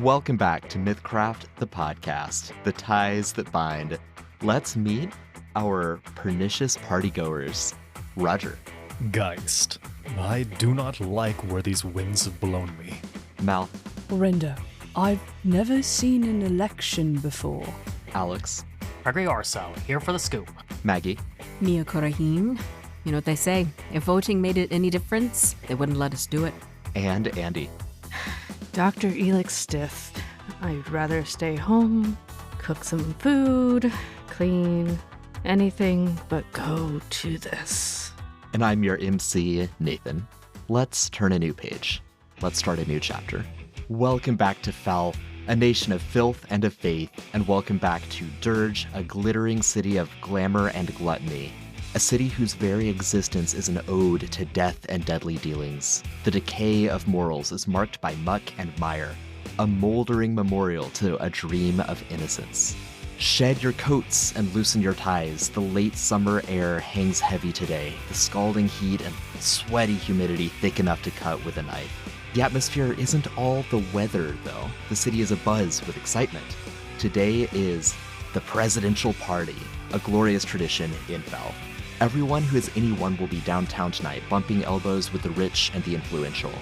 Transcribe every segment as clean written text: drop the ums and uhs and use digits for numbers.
Welcome back to Mythcraft, the podcast, the ties that bind. Let's meet our pernicious partygoers. Roger. Geist, I do not like where these winds have blown me. Mal. Orindo, I've never seen an election before. Alex. Gregory Orso, here for the scoop. Maggie. Mia Korahim. You know what they say, if voting made it any difference, they wouldn't let us do it. And Andy. Dr. Elix Stith. I'd rather stay home, cook some food, clean, anything but go to this. And I'm your MC, Nathan. Let's turn a new page. Let's start a new chapter. Welcome back to Fel, a nation of filth and of faith, and welcome back to Dirge, a glittering city of glamour and gluttony. A city whose very existence is an ode to death and deadly dealings. The decay of morals is marked by muck and mire, a moldering memorial to a dream of innocence. Shed your coats and loosen your ties. The late summer air hangs heavy today, the scalding heat and sweaty humidity thick enough to cut with a knife. The atmosphere isn't all the weather, though. The city is abuzz with excitement. Today is the presidential party, a glorious tradition in Fel. Everyone who is anyone will be downtown tonight, bumping elbows with the rich and the influential.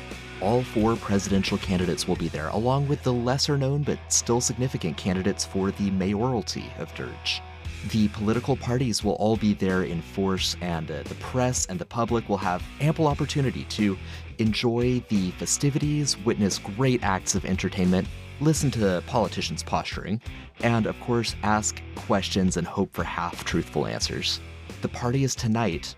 All 4 presidential candidates will be there, along with the lesser-known but still significant candidates for the mayoralty of Dirge. The political parties will all be there in force, and the press and the public will have ample opportunity to enjoy the festivities, witness great acts of entertainment, listen to politicians posturing, and of course ask questions and hope for half-truthful answers. The party is tonight,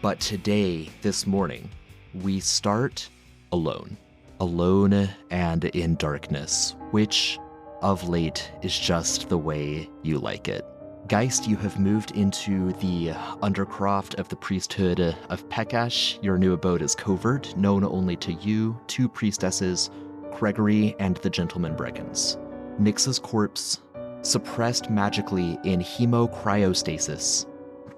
but today, this morning, we start alone. Alone and in darkness, which, of late, is just the way you like it. Geist, you have moved into the undercroft of the priesthood of Pekash. Your new abode is covert, known only to you, 2 priestesses, Gregory and the gentleman Breggans. Nyx's corpse, suppressed magically in hemocryostasis,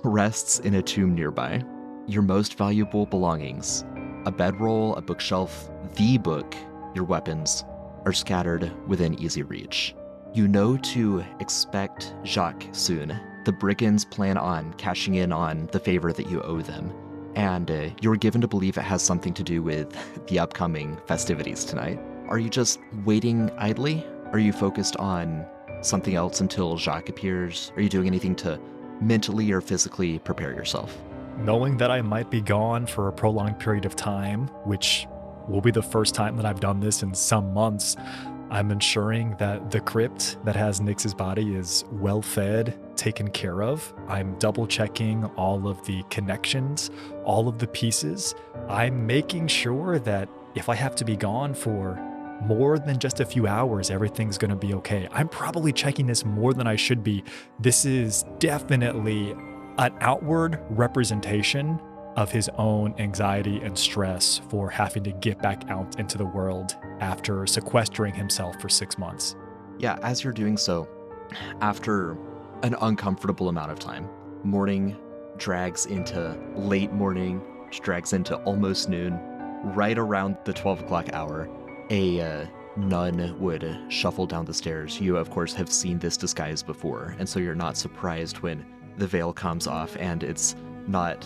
rests in a tomb nearby. Your most valuable belongings, a bedroll, a bookshelf, the book, your weapons, are scattered within easy reach. You know to expect Jacques soon. The brigands plan on cashing in on the favor that you owe them, and you're given to believe it has something to do with the upcoming festivities tonight. Are you just waiting idly? Are you focused on something else until Jacques appears? Are you doing anything to mentally or physically prepare yourself? Knowing that I might be gone for a prolonged period of time, which will be the first time that I've done this in some months, I'm ensuring that the crypt that has Nyx's body is well fed, taken care of. I'm double checking all of the connections, all of the pieces. I'm making sure that if I have to be gone for more than just a few hours, everything's going to be okay. I'm probably checking this more than I should be. This is definitely an outward representation of his own anxiety and stress for having to get back out into the world after sequestering himself for 6 months. Yeah, as you're doing so, after an uncomfortable amount of time, morning drags into late morning, which drags into almost noon. Right around the 12 o'clock hour, a nun would shuffle down the stairs. You, of course, have seen this disguise before, and so you're not surprised when the veil comes off and it's not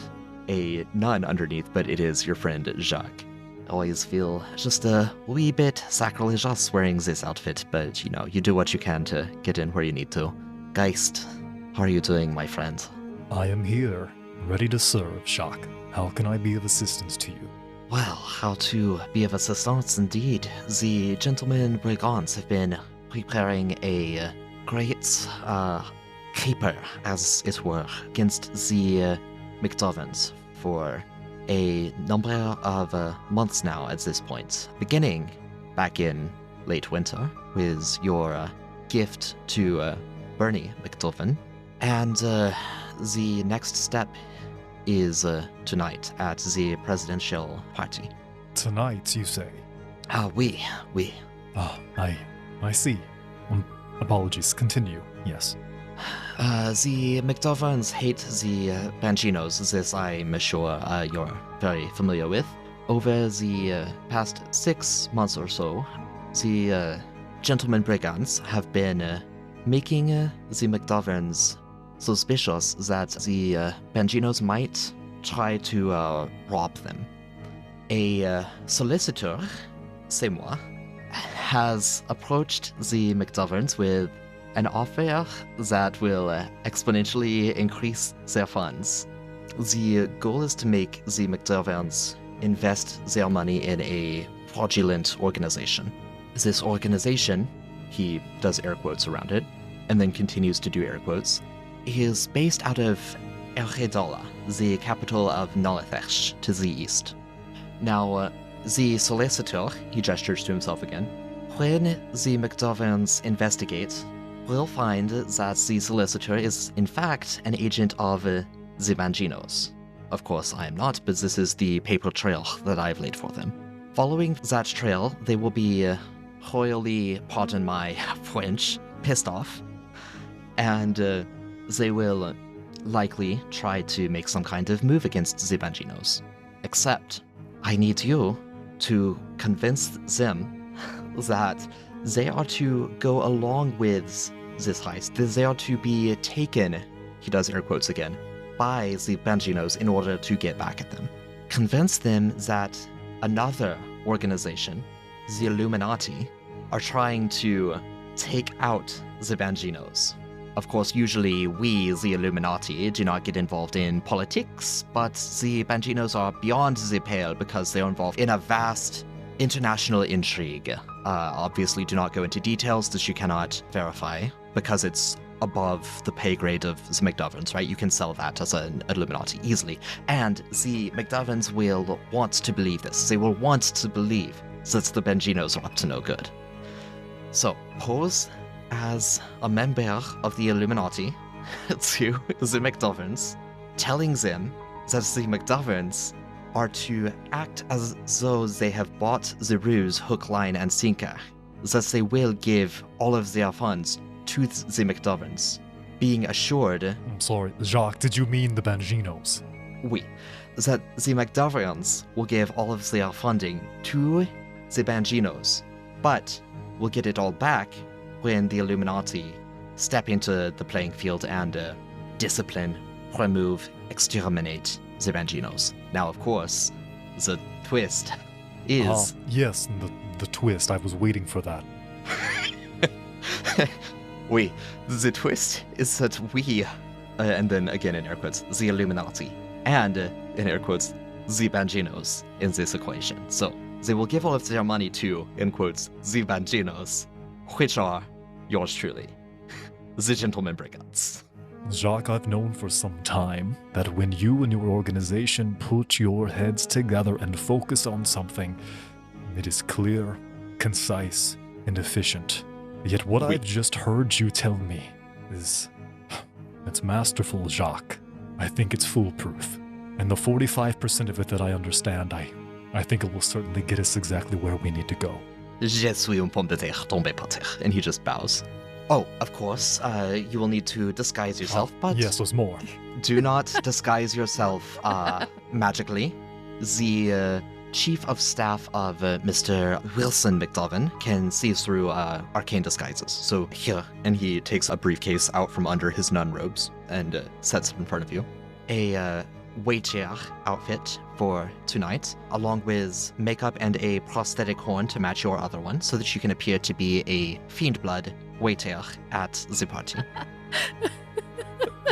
a nun underneath, but it is your friend Jacques. Always feel just a wee bit sacrilegious wearing this outfit, but you know, you do what you can to get in where you need to. Geist, how are you doing, my friend? I am here, ready to serve, Jacques. How can I be of assistance to you? Well, how to be of assistance indeed. The gentlemen brigands have been preparing a great caper, as it were, against the McDovans for a number of months now at this point, beginning back in late winter with your gift to Bernie McDovan. And the next step is tonight at the presidential party. Tonight, you say? Oui. Ah, I see. Apologies, continue, yes. The McDovans hate the Banginos, this I'm sure you're very familiar with. Over the past 6 months or so, the gentlemen brigands have been making the McDoverns suspicious that the Banginos might try to rob them. A solicitor, c'est moi, has approached the McDoverns with an offer that will exponentially increase their funds. The goal is to make the McDoverns invest their money in a fraudulent organization. This organization, he does air quotes around it, and then continues to do air quotes, is based out of Ergedola, the capital of Nalathesh, to the east. Now, the solicitor, he gestures to himself again, when the McDoverns investigate, will find that the solicitor is in fact an agent of the Banginos. Of course, I am not, but this is the paper trail that I've laid for them. Following that trail, they will be royally, pardon my French, pissed off, and they will likely try to make some kind of move against the Banginos. Except, I need you to convince them that they are to go along with this heist, that they are to be taken, he does air quotes again, by the Banginos in order to get back at them. Convince them that another organization, the Illuminati, are trying to take out the Banginos. Of course, usually we, the Illuminati, do not get involved in politics, but the Banginos are beyond the pale because they are involved in a vast international intrigue. Obviously, do not go into details that you cannot verify because it's above the pay grade of the McDoverns, right? You can sell that as an Illuminati easily. And the McDoverns will want to believe this. They will want to believe that the Banginos are up to no good. So, pose as a member of the Illuminati to the McDoverns, telling them that the McDoverns are to act as though they have bought the ruse hook, line, and sinker, that they will give all of their funds to the McDoverns, being assured... I'm sorry, Jacques, did you mean the Banginos? Oui, that the McDoverns will give all of their funding to the Banginos, but will get it all back when the Illuminati step into the playing field and discipline, remove, exterminate the Banginos. Now, of course, the twist is... yes, the twist. I was waiting for that. Oui, the twist is that we, and then again in air quotes, the Illuminati, and in air quotes, the Banginos in this equation. So they will give all of their money to, in quotes, the Banginos, which are yours truly, the gentlemen brigands. Jacques, I've known for some time that when you and your organization put your heads together and focus on something, it is clear, concise, and efficient. Yet what I've just heard you tell me is... it's masterful, Jacques. I think it's foolproof. And the 45% of it that I understand, I think it will certainly get us exactly where we need to go. Je suis un pomme de terre tombé par terre. And he just bows. Oh, of course, you will need to disguise yourself, but... Yes, there's more. Do not disguise yourself magically. The chief of staff of Mr. Wilson McDoven can see through arcane disguises. So here, and he takes a briefcase out from under his nun robes and sets it in front of you. A waiter outfit for tonight, along with makeup and a prosthetic horn to match your other one, so that you can appear to be a fiend blood waiter at the party.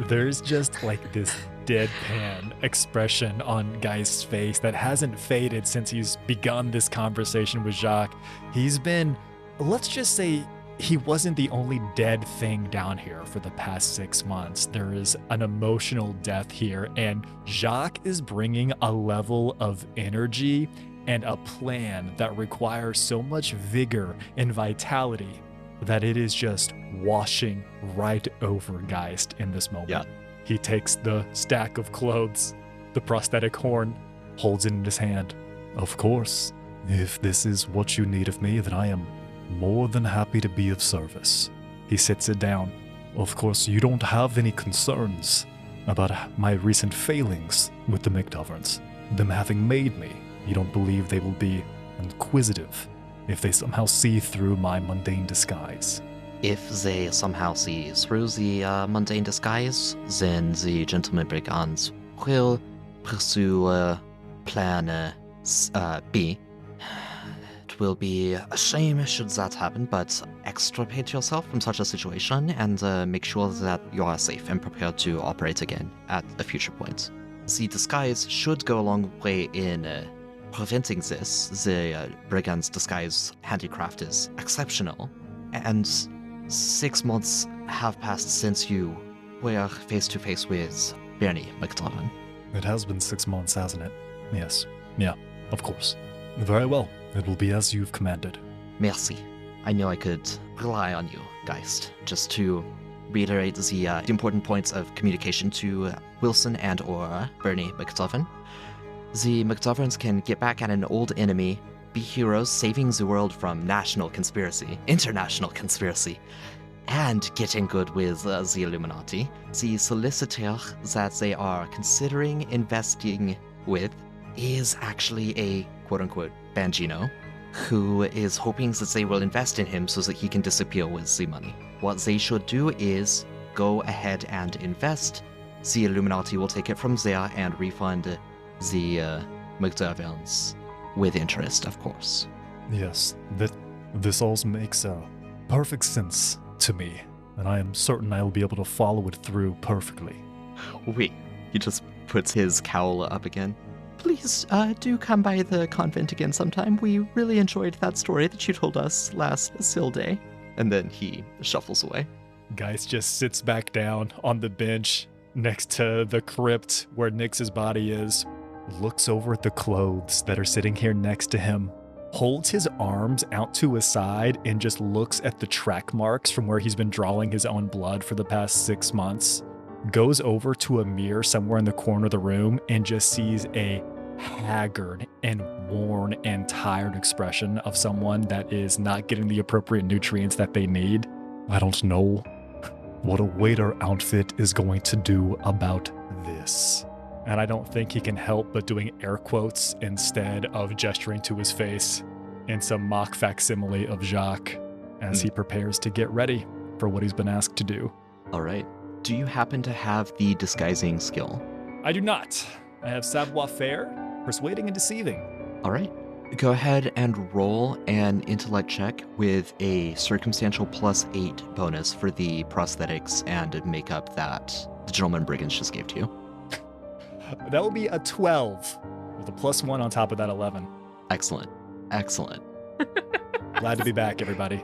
There's just like this deadpan expression on Guy's face that hasn't faded since he's begun this conversation with Jacques. He's been, let's just say, he wasn't the only dead thing down here for the past 6 months. There is an emotional death here, and Jacques is bringing a level of energy and a plan that requires so much vigor and vitality that it is just washing right over Geist in this moment. Yeah. He takes the stack of clothes, the prosthetic horn, holds it in his hand. Of course, if this is what you need of me, then I am more than happy to be of service. He sits it down. Of course, you don't have any concerns about my recent failings with the McDoverns. Them having made me, you don't believe they will be inquisitive if they somehow see through my mundane disguise. If they somehow see through the mundane disguise, then the gentleman brigands will pursue plan B. It will be a shame should that happen, but extricate yourself from such a situation and make sure that you are safe and prepared to operate again at a future point. The disguise should go a long way in preventing this. The brigand's disguise handicraft is exceptional, and 6 months have passed since you were face to face with Bernie McDonald. It has been 6 months, hasn't it? Yes. Yeah, of course. Very well. It will be as you've commanded. Merci. I knew I could rely on you, Geist. Just to reiterate the important points of communication to Wilson and or Bernie McDovern. The McDoverns can get back at an old enemy, be heroes saving the world from national conspiracy, international conspiracy, and getting good with the Illuminati. The solicitor that they are considering investing with is actually a quote-unquote Bangino, who is hoping that they will invest in him so that he can disappear with the money. What they should do is go ahead and invest. The Illuminati will take it from there and refund the McDervilles with interest, of course. Yes, this all makes perfect sense to me, and I am certain I will be able to follow it through perfectly. Wait, he just puts his cowl up again. Please do come by the convent again sometime. We really enjoyed that story that you told us last Sill Day. And then he shuffles away. Geist just sits back down on the bench next to the crypt where Nyx's body is, looks over at the clothes that are sitting here next to him, holds his arms out to his side, and just looks at the track marks from where he's been drawing his own blood for the past 6 months, goes over to a mirror somewhere in the corner of the room and just sees a haggard and worn and tired expression of someone that is not getting the appropriate nutrients that they need. I don't know what a waiter outfit is going to do about this. And I don't think he can help but doing air quotes instead of gesturing to his face in some mock facsimile of Jacques as he prepares to get ready for what he's been asked to do. All right. Do you happen to have the disguising skill? I do not. I have savoir-faire, persuading and deceiving. All right. Go ahead and roll an intellect check with a circumstantial +8 bonus for the prosthetics and makeup that the gentleman brigands just gave to you. That will be a 12 with a +1 on top of that 11. Excellent. Excellent. Glad to be back, everybody.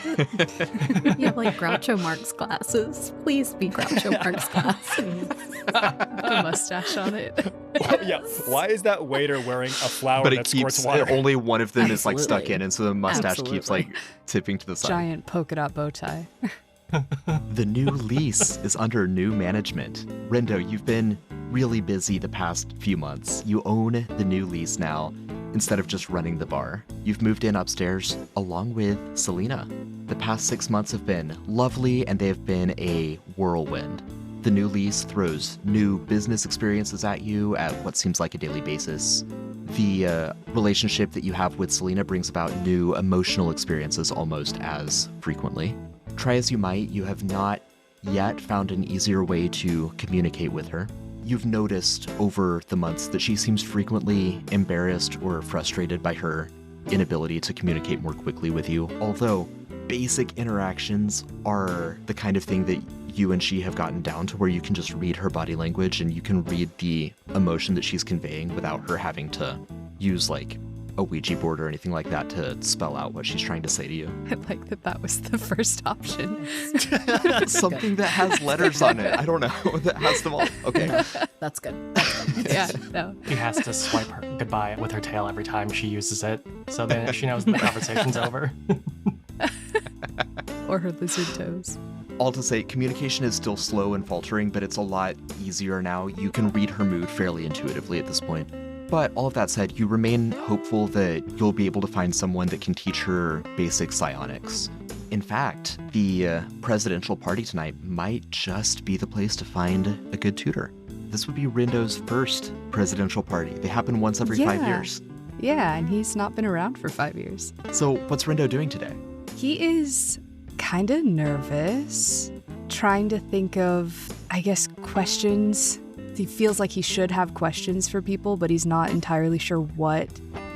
You have like Groucho Marx glasses. Please be Groucho Marx glasses. The mustache on it. Yeah. Why is that waiter wearing a flower But it that squirts keeps, water? only one of them is like stuck Absolutely. in, and so the mustache keeps like tipping to the side. Giant polka dot bow tie. The new lease is under new management. Rendo, you've been really busy the past few months. You own the new lease now instead of just running the bar. You've moved in upstairs along with Selena. The past 6 months have been lovely and they've been a whirlwind. The new lease throws new business experiences at you at what seems like a daily basis. The relationship that you have with Selena brings about new emotional experiences almost as frequently. Try as you might, you have not yet found an easier way to communicate with her. You've noticed over the months that she seems frequently embarrassed or frustrated by her inability to communicate more quickly with you, although basic interactions are the kind of thing that you and she have gotten down to where you can just read her body language and you can read the emotion that she's conveying without her having to use like a Ouija board or anything like that to spell out what she's trying to say to you. I like that was the first option. Something that has letters on it. I don't know. That has them all. Okay. That's good. Yeah, no. He has to swipe her goodbye with her tail every time she uses it, so then she knows the conversation's over. Or her lizard toes. All to say, communication is still slow and faltering, but it's a lot easier now. You can read her mood fairly intuitively at this point. But all of that said, you remain hopeful that you'll be able to find someone that can teach her basic psionics. In fact, the presidential party tonight might just be the place to find a good tutor. This would be Rindo's first presidential party. They happen once every 5 years. Yeah, and he's not been around for 5 years. So, what's Rindo doing today? He is kind of nervous, trying to think of, I guess, questions. He feels like he should have questions for people, but he's not entirely sure what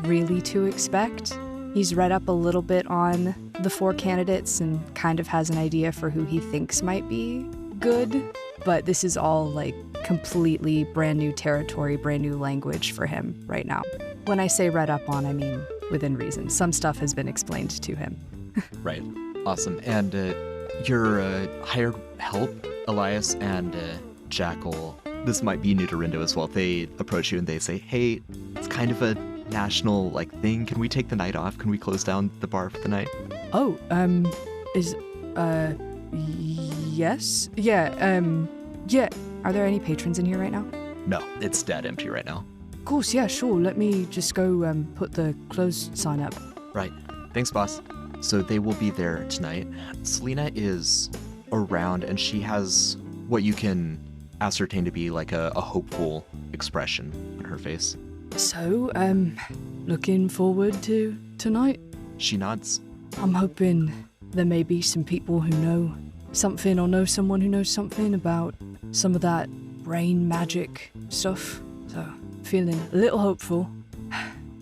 really to expect. He's read up a little bit on the 4 candidates and kind of has an idea for who he thinks might be good, but this is all like completely brand new territory, brand new language for him right now. When I say read up on, I mean within reason. Some stuff has been explained to him. Right. Awesome. And your hired help, Elias and Jackal, this might be new to Rindo as well. They approach you and they say, hey, it's kind of a national thing. Can we take the night off? Can we close down the bar for the night? Oh, yes? Yeah, yeah. Are there any patrons in here right now? No, it's dead empty right now. Of course, yeah, sure. Let me just go put the close sign up. Right. Thanks, boss. So they will be there tonight. Selena is around and she has what you can ascertain to be like a hopeful expression on her face. So, looking forward to tonight? She nods. I'm hoping there may be some people who know something or know someone who knows something about some of that brain magic stuff. So, feeling a little hopeful.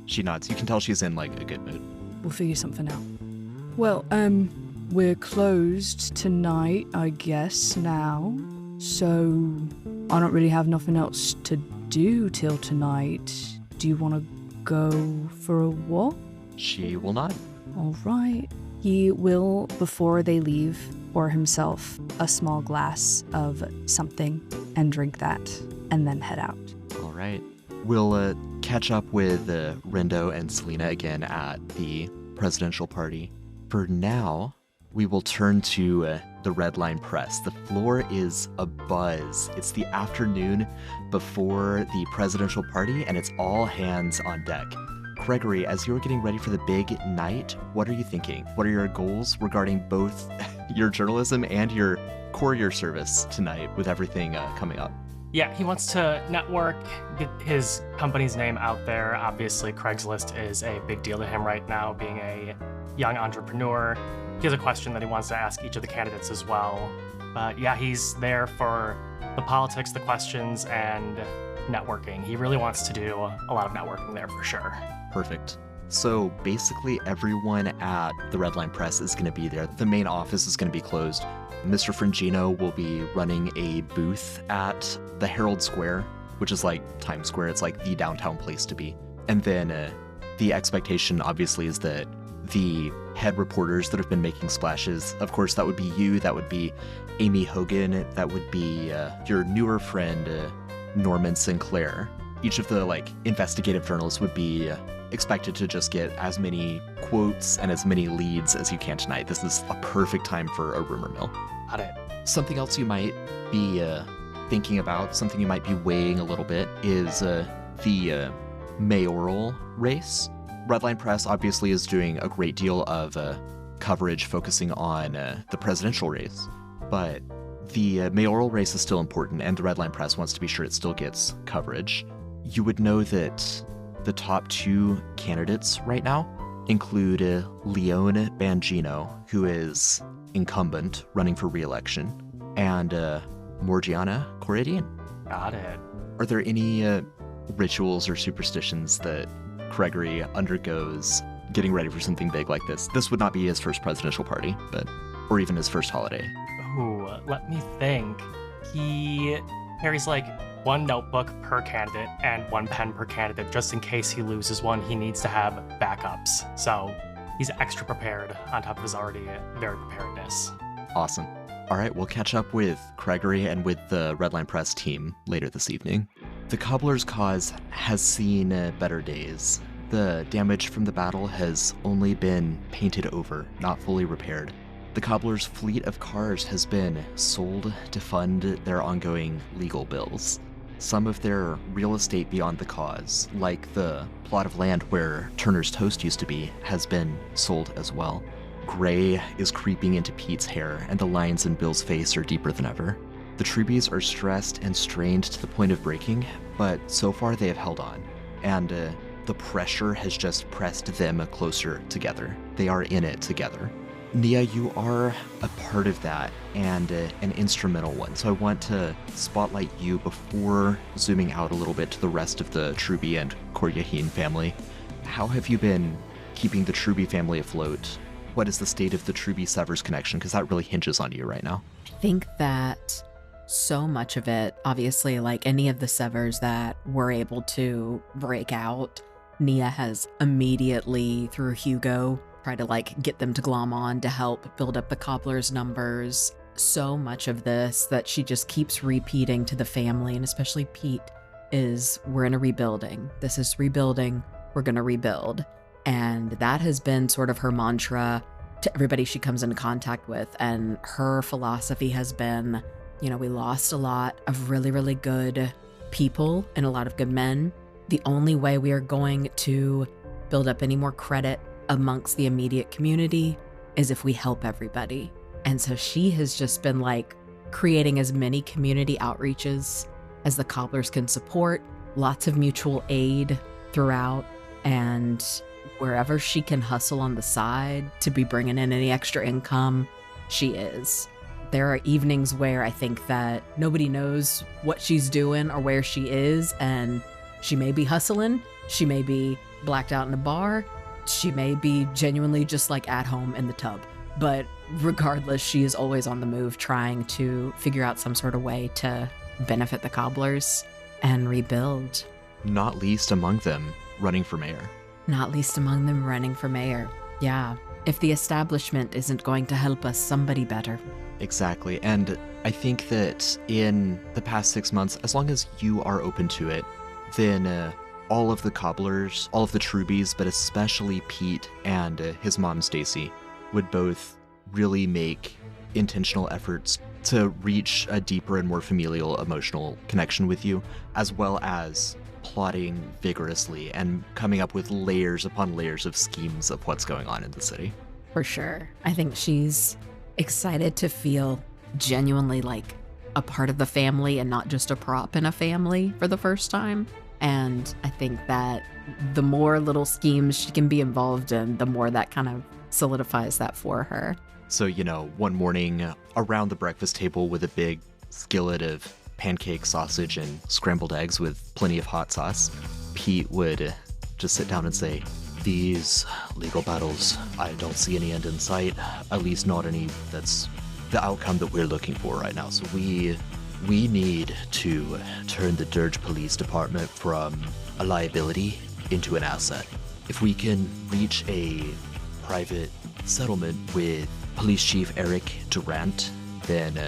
She nods. You can tell she's in a good mood. We'll figure something out. Well, we're closed tonight, I guess, now. So, I don't really have nothing else to do till tonight. Do you want to go for a walk? She will nod. All right. He will, before they leave, pour himself a small glass of something and drink that, and then head out. All right. We'll catch up with Rindo and Selena again at the presidential party. For now, we will turn to the Red Line Press. The floor is abuzz. It's the afternoon before the presidential party, and it's all hands on deck. Gregory, as you're getting ready for the big night, what are you thinking? What are your goals regarding both your journalism and your courier service tonight with everything coming up? Yeah, he wants to network, get his company's name out there. Obviously, Craigslist is a big deal to him right now, being a young entrepreneur. He has a question that he wants to ask each of the candidates as well. But yeah, he's there for the politics, the questions, and networking. He really wants to do a lot of networking there for sure. Perfect. So basically everyone at the Red Line Press is going to be there. The main office is going to be closed. Mr. Frangino will be running a booth at the Herald Square, which is like Times Square. It's like the downtown place to be. And then the expectation obviously is that the head reporters that have been making splashes, of course, that would be you, that would be Amy Hogan, that would be your newer friend, Norman Sinclair. Each of the investigative journalists would be expected to just get as many quotes and as many leads as you can tonight. This is a perfect time for a rumor mill. Got it. Something else you might be thinking about, something you might be weighing a little bit, is the mayoral race. Redline Press obviously is doing a great deal of coverage focusing on the presidential race, but the mayoral race is still important, and the Redline Press wants to be sure it still gets coverage. You would know that the top 2 candidates right now include Leone Bangino, who is incumbent running for re-election, and Morgiana Corradian. Got it. Are there any rituals or superstitions that Gregory undergoes getting ready for something big like this? This would not be his first presidential party, or even his first holiday. Ooh, let me think. He carries 1 notebook per candidate and 1 pen per candidate, just in case he loses one. He needs to have backups. So he's extra prepared on top of his already very preparedness. Awesome. All right, we'll catch up with Gregory and with the Redline Press team later this evening. The Cobbler's cause has seen better days. The damage from the battle has only been painted over, not fully repaired. The Cobbler's fleet of cars has been sold to fund their ongoing legal bills. Some of their real estate beyond the cause, like the plot of land where Turner's Toast used to be, has been sold as well. Gray is creeping into Pete's hair, and the lines in Bill's face are deeper than ever. The Treebies are stressed and strained to the point of breaking, but so far they have held on. And the pressure has just pressed them closer together. They are in it together. Nia, you are a part of that and an instrumental one. So I want to spotlight you before zooming out a little bit to the rest of the Truby and Koryahin family. How have you been keeping the Truby family afloat? What is the state of the Truby-Severs connection? Because that really hinges on you right now. I think that so much of it, obviously, like any of the Severs that were able to break out, Nia has immediately, through Hugo, tried to like get them to glom on to help build up the Cobbler's numbers. So much of this that she just keeps repeating to the family, and especially Pete, is we're in a rebuilding. This is rebuilding. We're going to rebuild. And that has been sort of her mantra to everybody she comes into contact with. And her philosophy has been, you know, we lost a lot of really, really good people and a lot of good men. The only way we are going to build up any more credit amongst the immediate community is if we help everybody. And so she has just been like creating as many community outreaches as the Cobblers can support, lots of mutual aid throughout, and wherever she can hustle on the side to be bringing in any extra income, she is. There are evenings where I think that nobody knows what she's doing or where she is, and she may be hustling, she may be blacked out in a bar, she may be genuinely just like at home in the tub. But regardless, she is always on the move trying to figure out some sort of way to benefit the Cobblers and rebuild. Not least among them, running for mayor. Not least among them running for mayor. Yeah. If the establishment isn't going to help us, somebody better. Exactly. And I think that in the past 6 months, as long as you are open to it, then all of the Cobblers, all of the Trubies, but especially Pete and his mom Stacy, would both really make intentional efforts to reach a deeper and more familial emotional connection with you, as well as plotting vigorously and coming up with layers upon layers of schemes of what's going on in the city. For sure. I think she's excited to feel genuinely like a part of the family and not just a prop in a family for the first time. And I think that the more little schemes she can be involved in, the more that kind of solidifies that for her. So, you know, one morning around the breakfast table with a big skillet of pancake sausage and scrambled eggs with plenty of hot sauce, Pete would just sit down and say, "These legal battles, I don't see any end in sight, at least not any that's the outcome that we're looking for right now. So we need to turn the Dirge Police Department from a liability into an asset. If we can reach a private settlement with Police Chief Eric Durant, then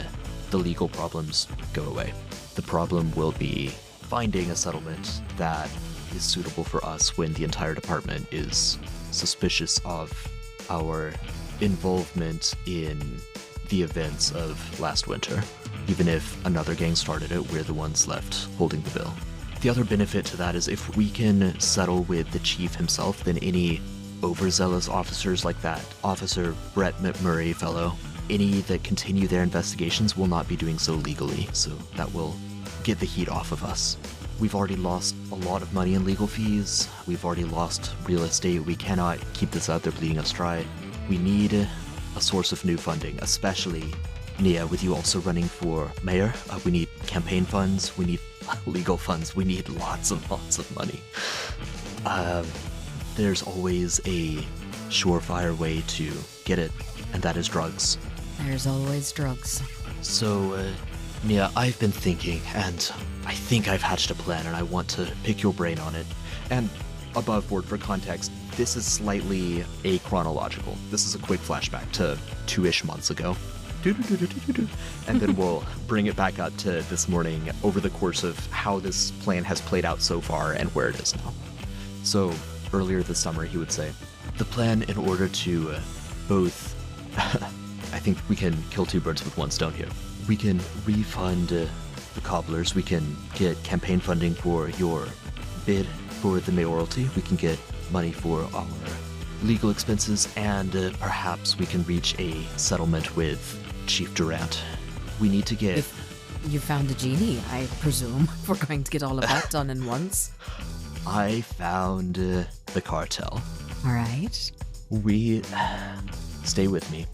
the legal problems go away. The problem will be finding a settlement that is suitable for us when the entire department is suspicious of our involvement in the events of last winter. Even if another gang started it, we're the ones left holding the bill. The other benefit to that is if we can settle with the chief himself, then any overzealous officers like that Officer Brett McMurray fellow, any that continue their investigations will not be doing so legally, so that will get the heat off of us. We've already lost a lot of money in legal fees. We've already lost real estate. We cannot keep this out there bleeding us dry. We need a source of new funding, especially Nia, with you also running for mayor. We need campaign funds. We need legal funds. We need lots and lots of money. There's always a surefire way to get it, and that is drugs. There's always drugs. So, Nia, I've been thinking, and I think I've hatched a plan, and I want to pick your brain on it. And above board, for context, this is slightly achronological. This is a quick flashback to 2-ish months ago. And then we'll bring it back up to this morning over the course of how this plan has played out so far and where it is now. So, earlier this summer, he would say, the plan in order to both... I think we can kill two birds with one stone here. We can refund the Cobblers. We can get campaign funding for your bid for the mayoralty. We can get money for our legal expenses, and perhaps we can reach a settlement with Chief Durant. We need to get... If you found a genie, I presume, we're going to get all of that done in once. I found the cartel. All right. We... Stay with me.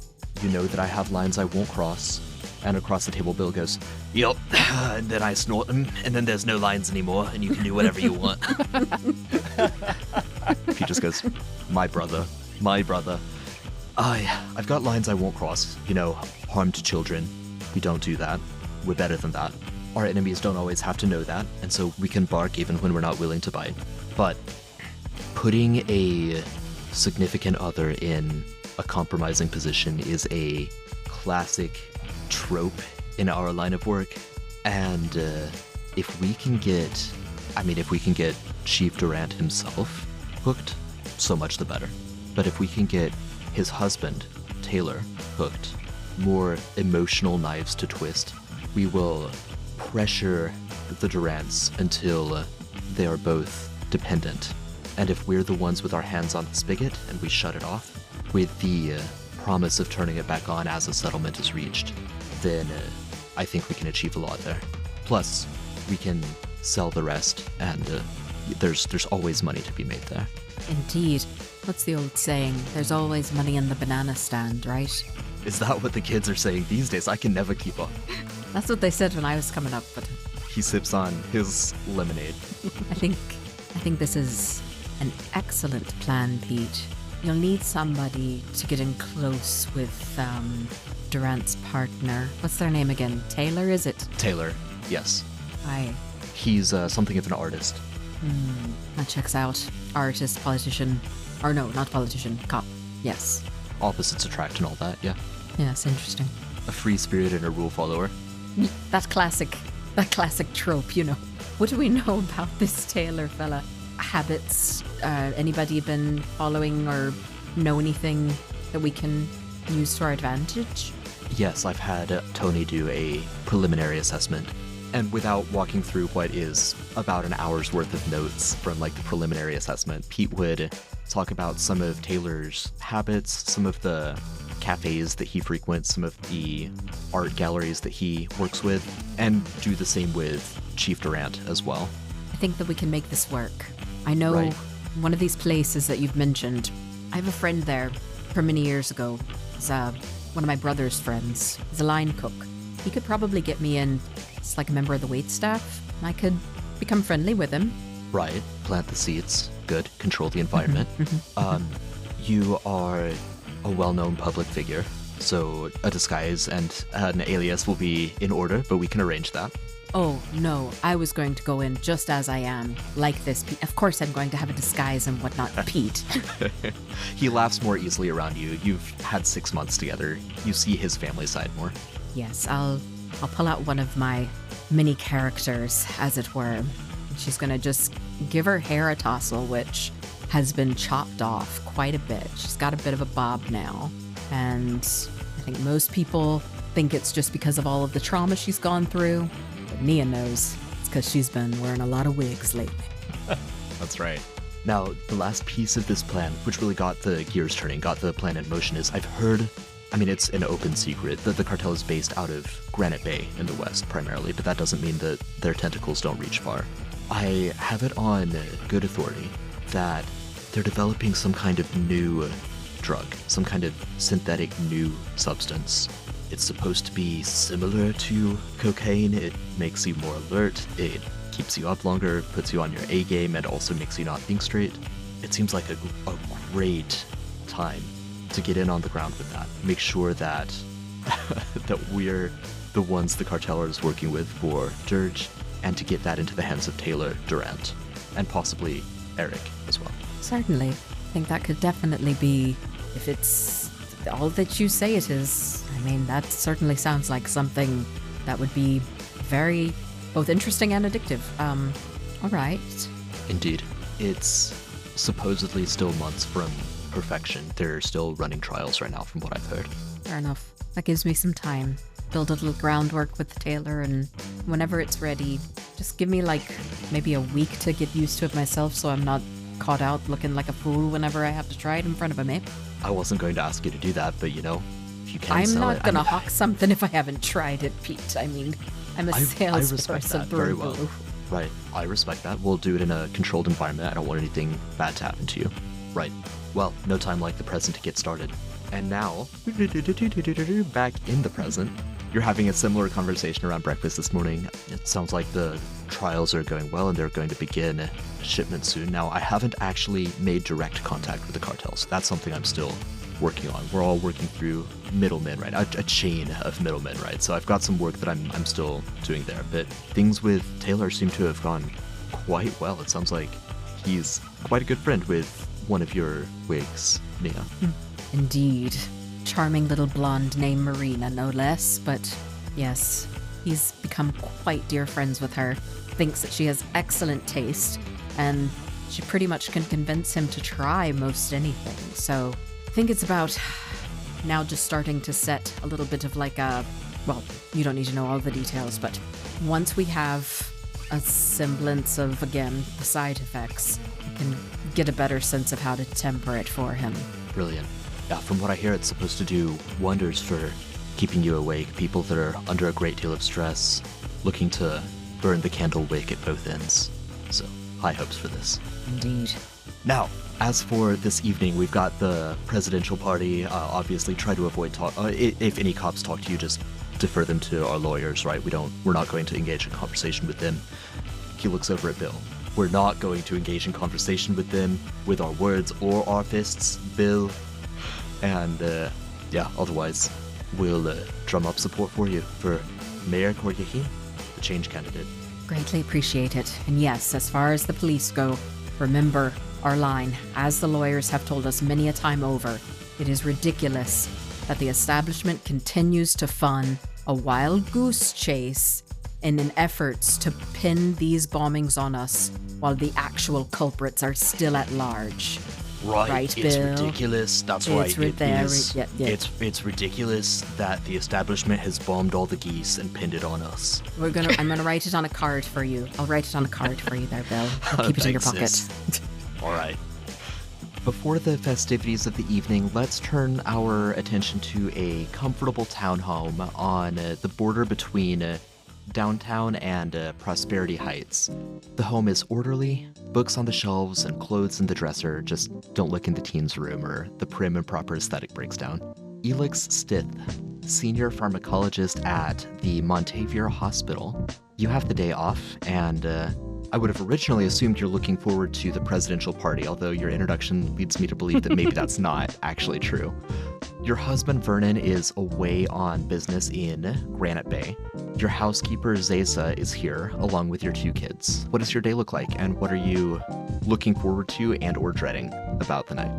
You know that I have lines I won't cross. And across the table, Bill goes, "Yup," and then I snort them, and then there's no lines anymore, and you can do whatever you want. He just goes, my brother. I've got lines I won't cross. You know, harm to children. We don't do that. We're better than that. Our enemies don't always have to know that, and so we can bark even when we're not willing to bite. But putting a significant other in a compromising position is a classic trope in our line of work. And if we can get Chief Durant himself hooked, so much the better. But if we can get his husband, Taylor, hooked, more emotional knives to twist, we will pressure the Durants until they are both dependent. And if we're the ones with our hands on the spigot and we shut it off, with the promise of turning it back on as a settlement is reached, then I think we can achieve a lot there. Plus, we can sell the rest, and there's always money to be made there. Indeed. What's the old saying? There's always money in the banana stand, right? Is that what the kids are saying these days? I can never keep up. That's what they said when I was coming up, but He sips on his lemonade. I think this is an excellent plan, Pete. You'll need somebody to get in close with Durant's partner. What's their name again? Taylor, is it? Taylor, yes. Aye. He's something of an artist. That checks out. Artist, politician. Or no, not politician. Cop. Yes. Opposites attract and all that, yeah. Yes, interesting. A free spirit and a rule follower. That classic trope, you know. What do we know about this Taylor fella? Habits? Anybody been following or know anything that we can use to our advantage? Yes, I've had Tony do a preliminary assessment. And without walking through what is about an hour's worth of notes from like the preliminary assessment, Pete would talk about some of Taylor's habits, some of the cafes that he frequents, some of the art galleries that he works with, and do the same with Chief Durant as well. I think that we can make this work. I know Right. one of these places that you've mentioned. I have a friend there from many years ago. He's one of my brother's friends. He's a line cook. He could probably get me in as like a member of the wait staff. I could become friendly with him. Right. Plant the seeds. Good. Control the environment. You are a well-known public figure, so a disguise and an alias will be in order, but we can arrange that. Oh, no, I was going to go in just as I am, like this. Of course I'm going to have a disguise and whatnot, Pete. He laughs more easily around you. You've had 6 months together. You see his family side more. Yes, I'll pull out one of my mini characters, as it were. She's gonna just give her hair a tousle, which has been chopped off quite a bit. She's got a bit of a bob now, and I think most people think it's just because of all of the trauma she's gone through. But Nia knows it's because she's been wearing a lot of wigs lately. That's right. Now, the last piece of this plan, which really got the gears turning, got the plan in motion, is I've heard, I mean, it's an open secret that the cartel is based out of Granite Bay in the west primarily, but that doesn't mean that their tentacles don't reach far. I have it on good authority that they're developing some kind of new drug, some kind of synthetic new substance. It's supposed to be similar to cocaine. It makes you more alert. It keeps you up longer, puts you on your A game, and also makes you not think straight. It seems like a great time to get in on the ground with that. Make sure that that we're the ones the cartel is working with for Dirge, and to get that into the hands of Taylor Durant, and possibly Eric as well. Certainly. I think that could definitely be, if it's all that you say it is. I mean, that certainly sounds like something that would be very both interesting and addictive. All right. Indeed. It's supposedly still months from perfection. They're still running trials right now from what I've heard. Fair enough. That gives me some time. Build a little groundwork with Taylor, and whenever it's ready, just give me like maybe a week to get used to it myself so I'm not caught out looking like a fool whenever I have to try it in front of him, eh? I wasn't going to ask you to do that, but you know, if you can I'm sell not it, gonna hawk something if I haven't tried it, Pete. I mean, I'm a I respect salesperson that very well. Right, I respect that. We'll do it in a controlled environment. I don't want anything bad to happen to you. Right. Well, no time like the present to get started. And now, back in the present, you're having a similar conversation around breakfast this morning. It sounds like the trials are going well and they're going to begin shipment soon. Now, I haven't actually made direct contact with the cartels. That's something I'm still working on. We're all working through middlemen, right? A chain of middlemen, right? So I've got some work that I'm still doing there. But things with Taylor seem to have gone quite well. It sounds like he's quite a good friend with one of your wigs, Nia. Indeed. Charming little blonde named Marina, no less. But yes, he's become quite dear friends with her. Thinks that she has excellent taste, and she pretty much can convince him to try most anything. So I think it's about now just starting to set a little bit of like a, well, you don't need to know all the details, but once we have a semblance of, again, the side effects, we can get a better sense of how to temper it for him. Brilliant. Yeah, from what I hear, it's supposed to do wonders for keeping you awake. People that are under a great deal of stress, looking to burn the candle wick at both ends. So, high hopes for this. Indeed. Now, as for this evening, we've got the presidential party. Obviously, try to avoid talk. If any cops talk to you, just defer them to our lawyers, right? We're not going to engage in conversation with them. He looks over at Bill. We're not going to engage in conversation with them with our words or our fists, Bill. And, otherwise, we'll drum up support for you for Mayor Koryahin, the change candidate. Greatly appreciate it. And yes, as far as the police go, remember our line. As the lawyers have told us many a time over, it is ridiculous that the establishment continues to fund a wild goose chase in an efforts to pin these bombings on us while the actual culprits are still at large. Right, it's Bill? ridiculous. That's It's right. yeah. It's ridiculous that the establishment has bombed all the geese and pinned it on us. I'm gonna write it on a card for you. I'll write it on a card for you there, Bill. Keep it in your pocket. Thanks, sis. All right. Before the festivities of the evening, let's turn our attention to a comfortable townhome on the border between downtown and Prosperity Heights. The home is orderly, books on the shelves and clothes in the dresser. Just don't look in the teens' room or the prim and proper aesthetic breaks down. Elix Stith, senior pharmacologist at the Montefiore Hospital. You have the day off, and I would have originally assumed you're looking forward to the presidential party, although your introduction leads me to believe that maybe that's not actually true. Your husband, Vernon, is away on business in Granite Bay. Your housekeeper, Zesa, is here, along with your two kids. What does your day look like, and what are you looking forward to and or dreading about the night?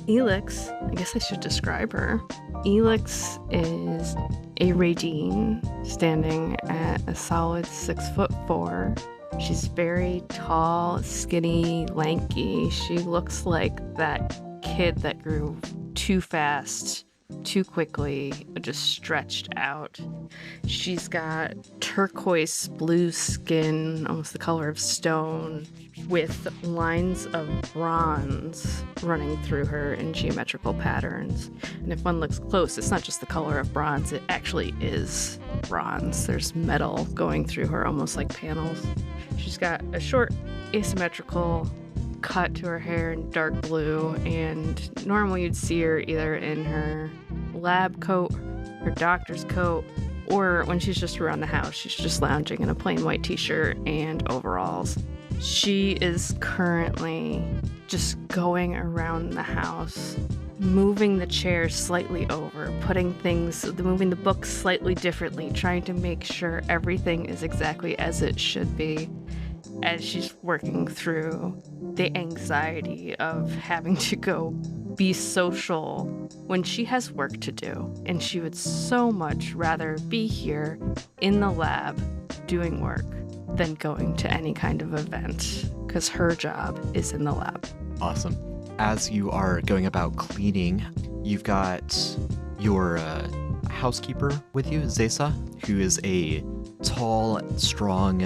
Elix, I guess I should describe her. Elix is a Radine, standing at a solid 6'4". She's very tall, skinny, lanky. She looks like that kid that grew too fast, too quickly, just stretched out. She's got turquoise blue skin, almost the color of stone, with lines of bronze running through her in geometrical patterns. And if one looks close, it's not just the color of bronze, it actually is bronze. There's metal going through her, almost like panels. She's got a short, asymmetrical cut to her hair in dark blue, and normally you'd see her either in her lab coat, her doctor's coat, or when she's just around the house, she's just lounging in a plain white t-shirt and overalls. She is currently just going around the house, moving the chair slightly over, moving the books slightly differently, trying to make sure everything is exactly as it should be, as she's working through the anxiety of having to go be social when she has work to do. And she would so much rather be here in the lab doing work than going to any kind of event, because her job is in the lab. Awesome. As you are going about cleaning, you've got your housekeeper with you, Zesa, who is a tall, strong,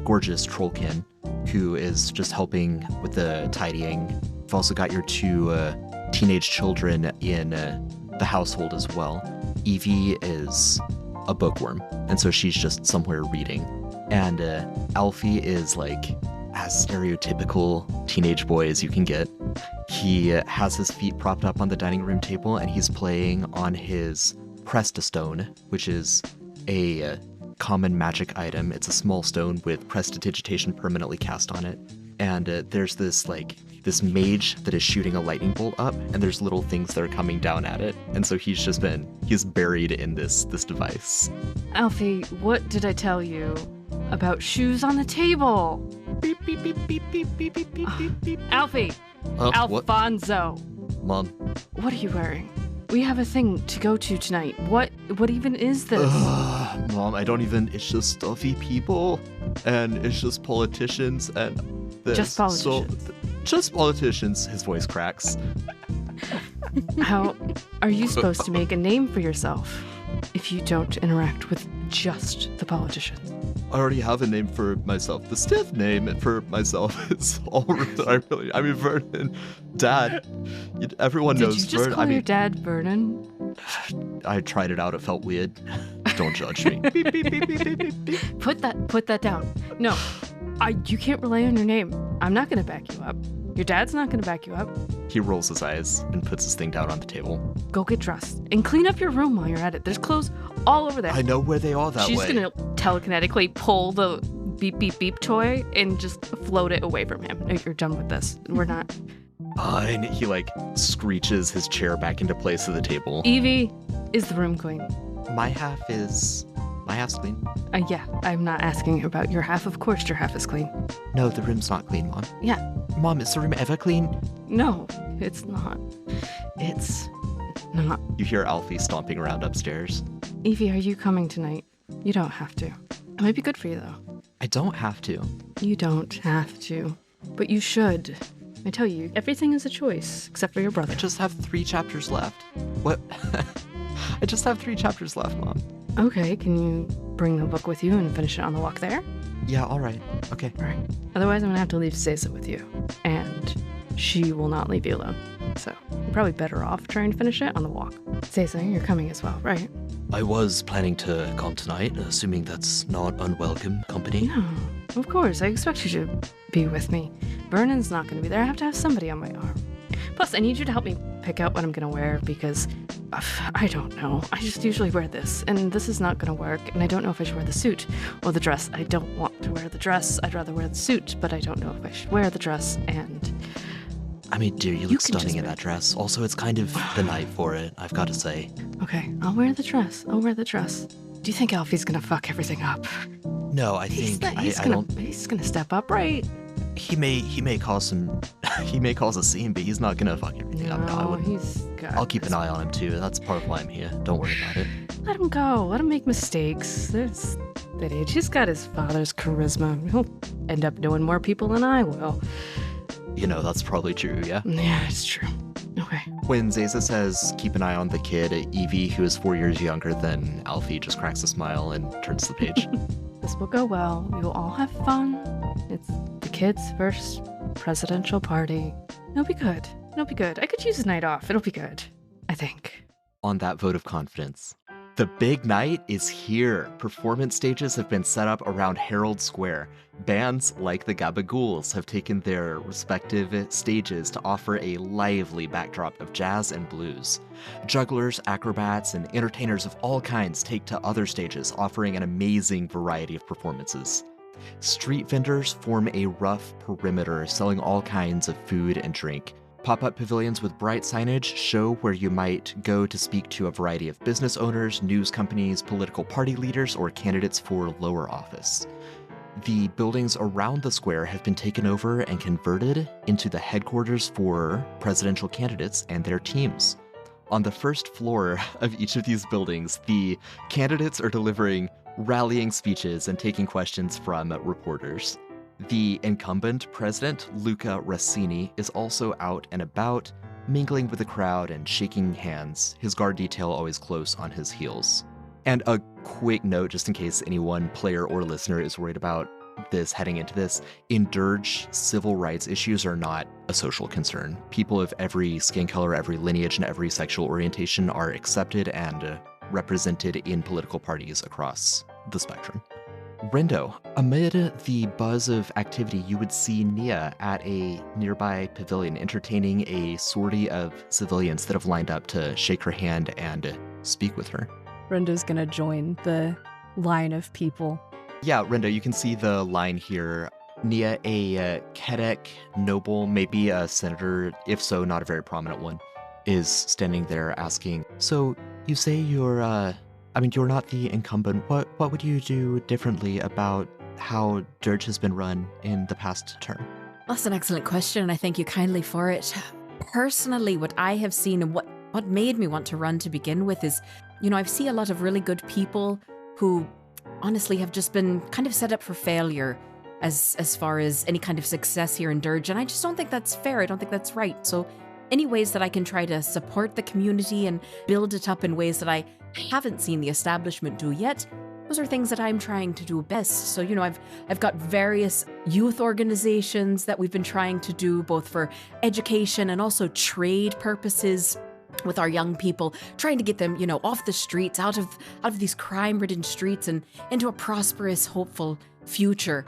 gorgeous trollkin who is just helping with the tidying. You've also got your two teenage children in the household as well. Evie is a bookworm, and so she's just somewhere reading. And Alfie is like as stereotypical teenage boy as you can get. He has his feet propped up on the dining room table and he's playing on his Prestastone, which is a common magic item. It's a small stone with prestidigitation permanently cast on it. And there's this mage that is shooting a lightning bolt up, and there's little things that are coming down at it. And so he's buried in this device. Alfie, what did I tell you about shoes on the table? Beep, beep, beep, beep, beep, beep, beep, beep, beep, beep. Alfie! What? Alfonso! Mom. What are you wearing? We have a thing to go to tonight. What even is this? Mom, it's just stuffy people, and it's just politicians, and this. Just politicians. Just politicians, his voice cracks. How are you supposed to make a name for yourself if you don't interact with just the politicians? I already have a name for myself. The stiff name for myself is Vernon. Dad. Everyone knows Did you just Vernon. call your dad Vernon? I tried it out. It felt weird. Don't judge me. Beep, beep, beep, beep, beep, beep, beep. Put that down. No, you can't rely on your name. I'm not going to back you up. Your dad's not going to back you up. He rolls his eyes and puts his thing down on the table. Go get dressed and clean up your room while you're at it. There's clothes all over there. I know where they are that way. She's going to telekinetically pull the beep, beep, beep toy and just float it away from him. No, you're done with this. We're not. And he screeches his chair back into place at the table. Evie, is the room clean? My half's clean. Yeah, I'm not asking about your half. Of course your half is clean. No, the room's not clean, Mom. Yeah. Mom, is the room ever clean? No, it's not. It's not. You hear Alfie stomping around upstairs. Evie, are you coming tonight? You don't have to. It might be good for you, though. I don't have to. You don't have to. But you should. I tell you, everything is a choice, except for your brother. I just have 3 chapters left. What? I just have 3 chapters left, Mom. Okay, can you bring the book with you and finish it on the walk there? Yeah, all right. Okay. All right. Otherwise, I'm gonna have to leave Cesa with you, and she will not leave you alone. So you're probably better off trying to finish it on the walk. Cesa, you're coming as well, right? I was planning to come tonight, assuming that's not unwelcome company. No, of course. I expect you to be with me. Vernon's not gonna be there. I have to have somebody on my arm. Plus, I need you to help me pick out what I'm gonna wear because I don't know. I just usually wear this, and this is not gonna work, and I don't know if I should wear the suit or the dress. I don't want to wear the dress. I'd rather wear the suit, but I don't know if I should wear the dress, and... I mean, dear, you look stunning in that dress. Also, it's kind of the night for it, I've got to say. Okay, I'll wear the dress. Do you think Alfie's gonna fuck everything up? No, I think... He's gonna step up, right? He may cause a scene, but he's not gonna fuck everything up. No, I'll keep an eye on him too. That's part of why I'm here. Don't worry about it. Let him go. Let him make mistakes. There's that age. He's got his father's charisma. He'll end up knowing more people than I will. That's probably true, yeah? Yeah, it's true. Okay. When Cesa says keep an eye on the kid, Evie, who is 4 years younger than Alfie, just cracks a smile and turns the page. This will go well. We will all have fun. It's the kid's first presidential party. It'll be good. I could use a night off. It'll be good. I think. On that vote of confidence. The big night is here. Performance stages have been set up around Herald Square. Bands like the Gabagools have taken their respective stages to offer a lively backdrop of jazz and blues. Jugglers, acrobats, and entertainers of all kinds take to other stages, offering an amazing variety of performances. Street vendors form a rough perimeter, selling all kinds of food and drink. Pop-up pavilions with bright signage show where you might go to speak to a variety of business owners, news companies, political party leaders, or candidates for lower office. The buildings around the square have been taken over and converted into the headquarters for presidential candidates and their teams. On the first floor of each of these buildings, the candidates are delivering rallying speeches and taking questions from reporters. The incumbent president, Luca Rossini, is also out and about, mingling with the crowd and shaking hands, his guard detail always close on his heels. And a quick note, just in case anyone, player or listener, is worried about this heading into this, in Dirge, civil rights issues are not a social concern. People of every skin color, every lineage, and every sexual orientation are accepted and represented in political parties across the spectrum. Rindo, amid the buzz of activity, you would see Nia at a nearby pavilion entertaining a sortie of civilians that have lined up to shake her hand and speak with her. Rendo's gonna join the line of people. Yeah, Rindo, you can see the line here. Nia, a Kedek noble, maybe a senator, if so, not a very prominent one, is standing there asking, so you say you're not the incumbent. What would you do differently about how Dirge has been run in the past term? That's an excellent question, and I thank you kindly for it. Personally, what I have seen and what made me want to run to begin with is, I've seen a lot of really good people who honestly have just been kind of set up for failure as far as any kind of success here in Dirge, and I just don't think that's fair. I don't think that's right. So any ways that I can try to support the community and build it up in ways that I haven't seen the establishment do yet, those are things that I'm trying to do best. So, I've got various youth organizations that we've been trying to do both for education and also trade purposes with our young people, trying to get them, off the streets, out of these crime-ridden streets and into a prosperous, hopeful future.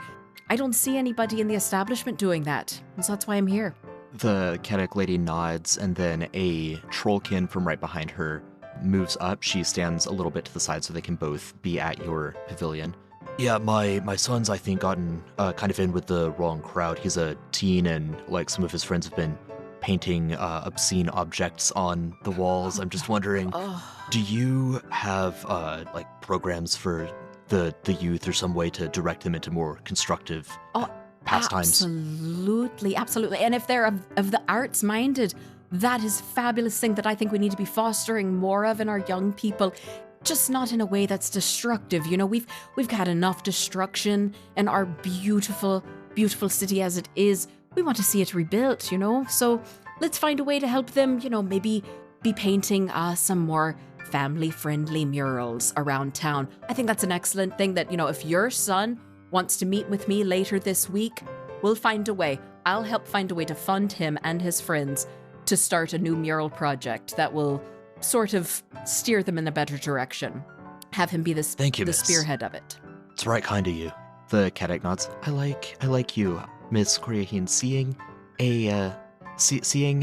I don't see anybody in the establishment doing that, and so that's why I'm here. The Kedek lady nods, and then a trollkin from right behind her moves up. She stands a little bit to the side so they can both be at your pavilion. Yeah, my son's, I think, gotten kind of in with the wrong crowd. He's a teen, and some of his friends have been painting obscene objects on the walls. I'm just wondering, do you have programs for the youth or some way to direct them into more constructive pastimes? Absolutely. And if they're of the arts minded, that is a fabulous thing that I think we need to be fostering more of in our young people, just not in a way that's destructive. We've had enough destruction in our beautiful, beautiful city as it is. We want to see it rebuilt, So let's find a way to help them, maybe be painting some more family-friendly murals around town. I think that's an excellent thing that, if your son wants to meet with me later this week, we'll find a way. I'll help find a way to fund him and his friends to start a new mural project that will sort of steer them in a better direction. Have him be the spearhead of it. It's right kind of you. The Kedek nods. I like you, Miss Koryahine, seeing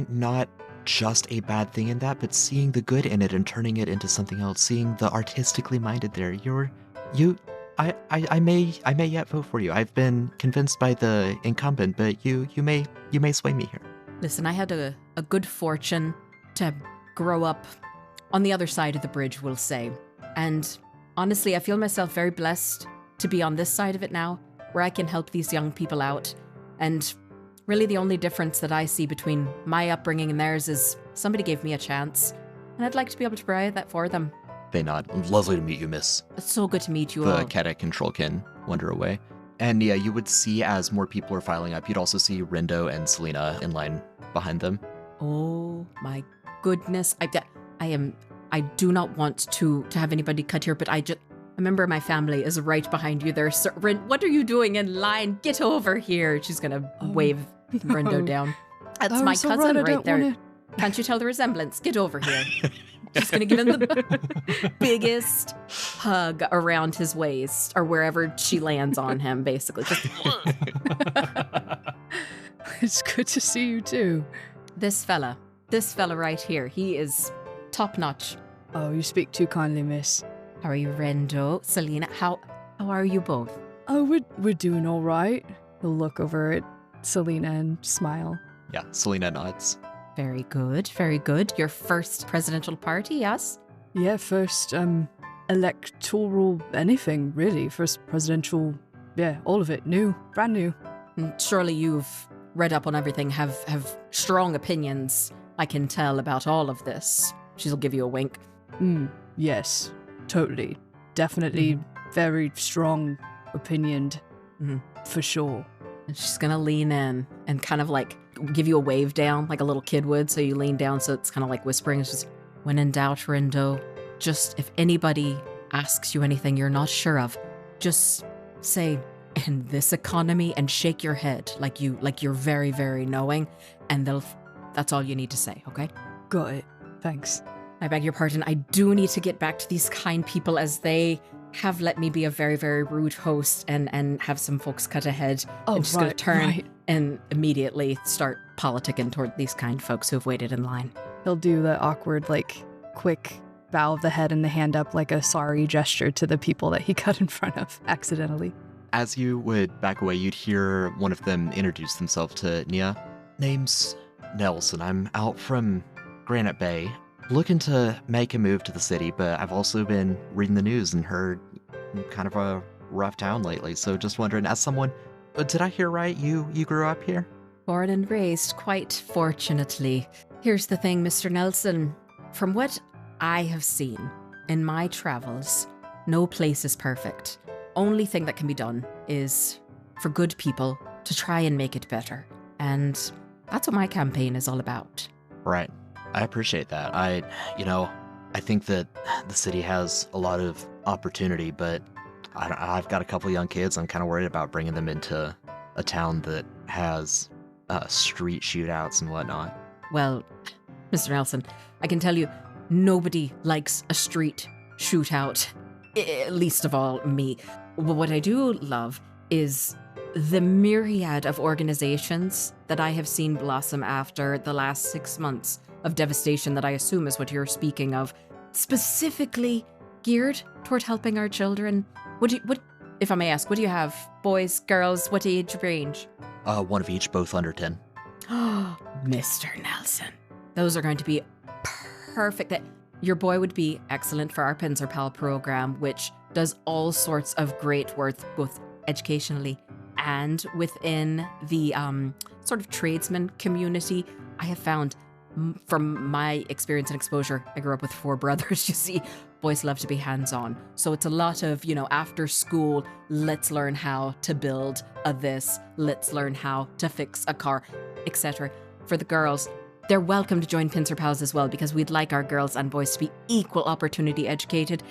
not just a bad thing in that, but seeing the good in it and turning it into something else, seeing the artistically minded there. I may yet vote for you. I've been convinced by the incumbent, but you may sway me here. Listen, I had a good fortune to grow up on the other side of the bridge, we'll say. And honestly, I feel myself very blessed to be on this side of it now, where I can help these young people out. And really the only difference that I see between my upbringing and theirs is somebody gave me a chance, and I'd like to be able to provide that for them. They nod. Lovely to meet you, miss. It's so good to meet you all. The Kedek and Trollkin wander away. And yeah, you would see as more people are filing up, you'd also see Rindo and Selena in line behind them. Oh my goodness. I do not want to have anybody cut here, but a member of my family is right behind you there. Sir, what are you doing in line? Get over here. She's going to wave Rindo down. That's my cousin right there. Can't you tell the resemblance? Get over here. She's going to give him the biggest hug around his waist or wherever she lands on him, basically. It's good to see you too. This fella right here, he is top notch. Oh, you speak too kindly, miss. How are you, Rindo? Selena, how are you both? Oh, we're doing all right. He'll look over at Selena and smile. Yeah, Selena nods. Very good, very good. Your first presidential party, yes? Yeah, first electoral anything, really. First presidential, yeah, all of it. New, brand new. Surely you've read up on everything, have strong opinions, I can tell, about all of this. She'll give you a wink. Yes, totally. Definitely very strong opinioned, for sure. And she's gonna lean in and kind of give you a wave down like a little kid would. So you lean down, so it's kind of like whispering. It's just, when in doubt, Rindo, just if anybody asks you anything you're not sure of, just say, in this economy, and shake your head like you're very, very knowing, and that's all you need to say, okay? Got it. Thanks. I beg your pardon. I do need to get back to these kind people as they have let me be a very, very rude host and have some folks cut ahead. Oh, and just going to right, turn right. and immediately start politicking toward these kind folks who have waited in line. He'll do the awkward, like, quick bow of the head and the hand up, like a sorry gesture to the people that he cut in front of accidentally. As you would back away, you'd hear one of them introduce themselves to Nia. Name's Nelson. I'm out from Granite Bay, looking to make a move to the city, but I've also been reading the news and heard kind of a rough town lately. So just wondering, as someone, did I hear right? You grew up here? Born and raised, quite fortunately. Here's the thing, Mr. Nelson. From what I have seen in my travels, no place is perfect. Only thing that can be done is for good people to try and make it better. And that's what my campaign is all about. Right. I appreciate that. I think that the city has a lot of opportunity, but I've got a couple young kids. I'm kind of worried about bringing them into a town that has street shootouts and whatnot. Well, Mr. Nelson, I can tell you, nobody likes a street shootout, least of all me. But what I do love is the myriad of organizations that I have seen blossom after the last 6 months of devastation that I assume is what you're speaking of, specifically geared toward helping our children. What, if I may ask, what do you have? Boys, girls, what age range? One of each, both under 10. Oh, Mr. Nelson. Those are going to be perfect. Your boy would be excellent for our Pins or Pal program, which does all sorts of great work, both educationally and within the sort of tradesman community. I have found, from my experience and exposure, I grew up with 4 brothers, you see, boys love to be hands-on. So it's a lot of, after school, let's learn how to build this, let's learn how to fix a car, etc. For the girls, they're welcome to join Pins or Pals as well, because we'd like our girls and boys to be equal opportunity educated.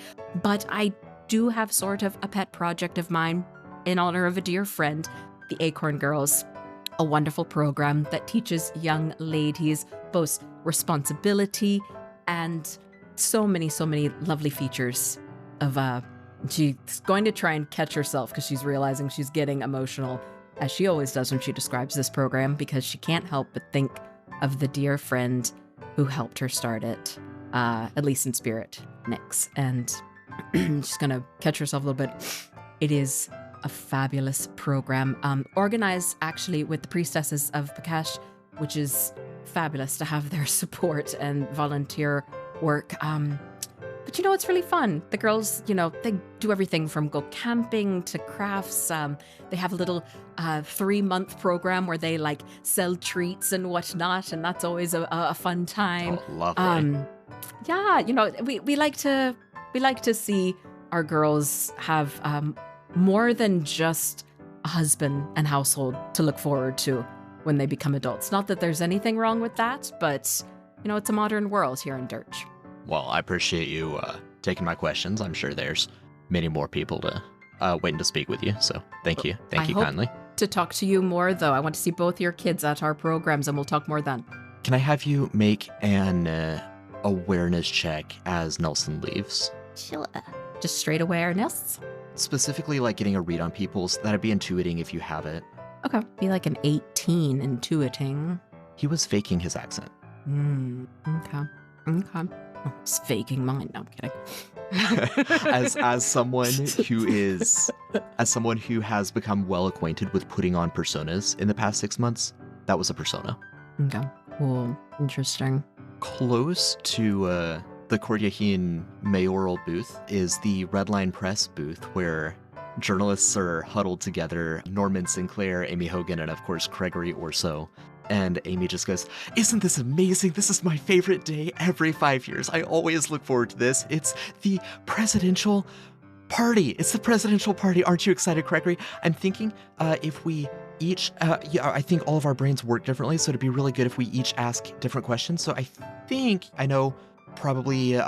But I do have sort of a pet project of mine in honor of a dear friend, the Acorn Girls, a wonderful program that teaches young ladies both responsibility and so many lovely features of she's going to try and catch herself because she's realizing she's getting emotional, as she always does when she describes this program, because she can't help but think of the dear friend who helped her start it, at least in spirit, Nyx. And she's gonna catch herself a little bit. It is a fabulous program, organized actually with the Priestesses of Pakash, which is fabulous to have their support and volunteer work. But it's really fun. The girls, they do everything from go camping to crafts. They have a little 3-month program where they sell treats and whatnot, and that's always a fun time. Oh, lovely. Yeah, we like to see our girls have more than just a husband and household to look forward to when they become adults. Not that there's anything wrong with that, but it's a modern world here in Dirge. Well, I appreciate you taking my questions. I'm sure there's many more people waiting to speak with you, so thank you. Thank you kindly. To talk to you more, though. I want to see both your kids at our programs, and we'll talk more then. Can I have you make an awareness check as Nelson leaves? Sure. Just straight awareness? Specifically, getting a read on people, so that'd be intuiting if you have it. Okay. Be like an 18 intuiting. He was faking his accent. Okay. Oh, it's faking mine. No, I'm kidding. as someone who has become well acquainted with putting on personas in the past 6 months, that was a persona. Okay. Cool. Interesting. Close to the Koryahin mayoral booth is the Red Line Press booth, where journalists are huddled together. Norman Sinclair, Amy Hogan, and of course Gregory Orso. And Amy just goes, "Isn't this amazing? This is my favorite day every 5 years. I always look forward to this. It's the presidential party. It's the presidential party. Aren't you excited, Gregory? I'm thinking if we each, I think all of our brains work differently, so it'd be really good if we each ask different questions. So I know probably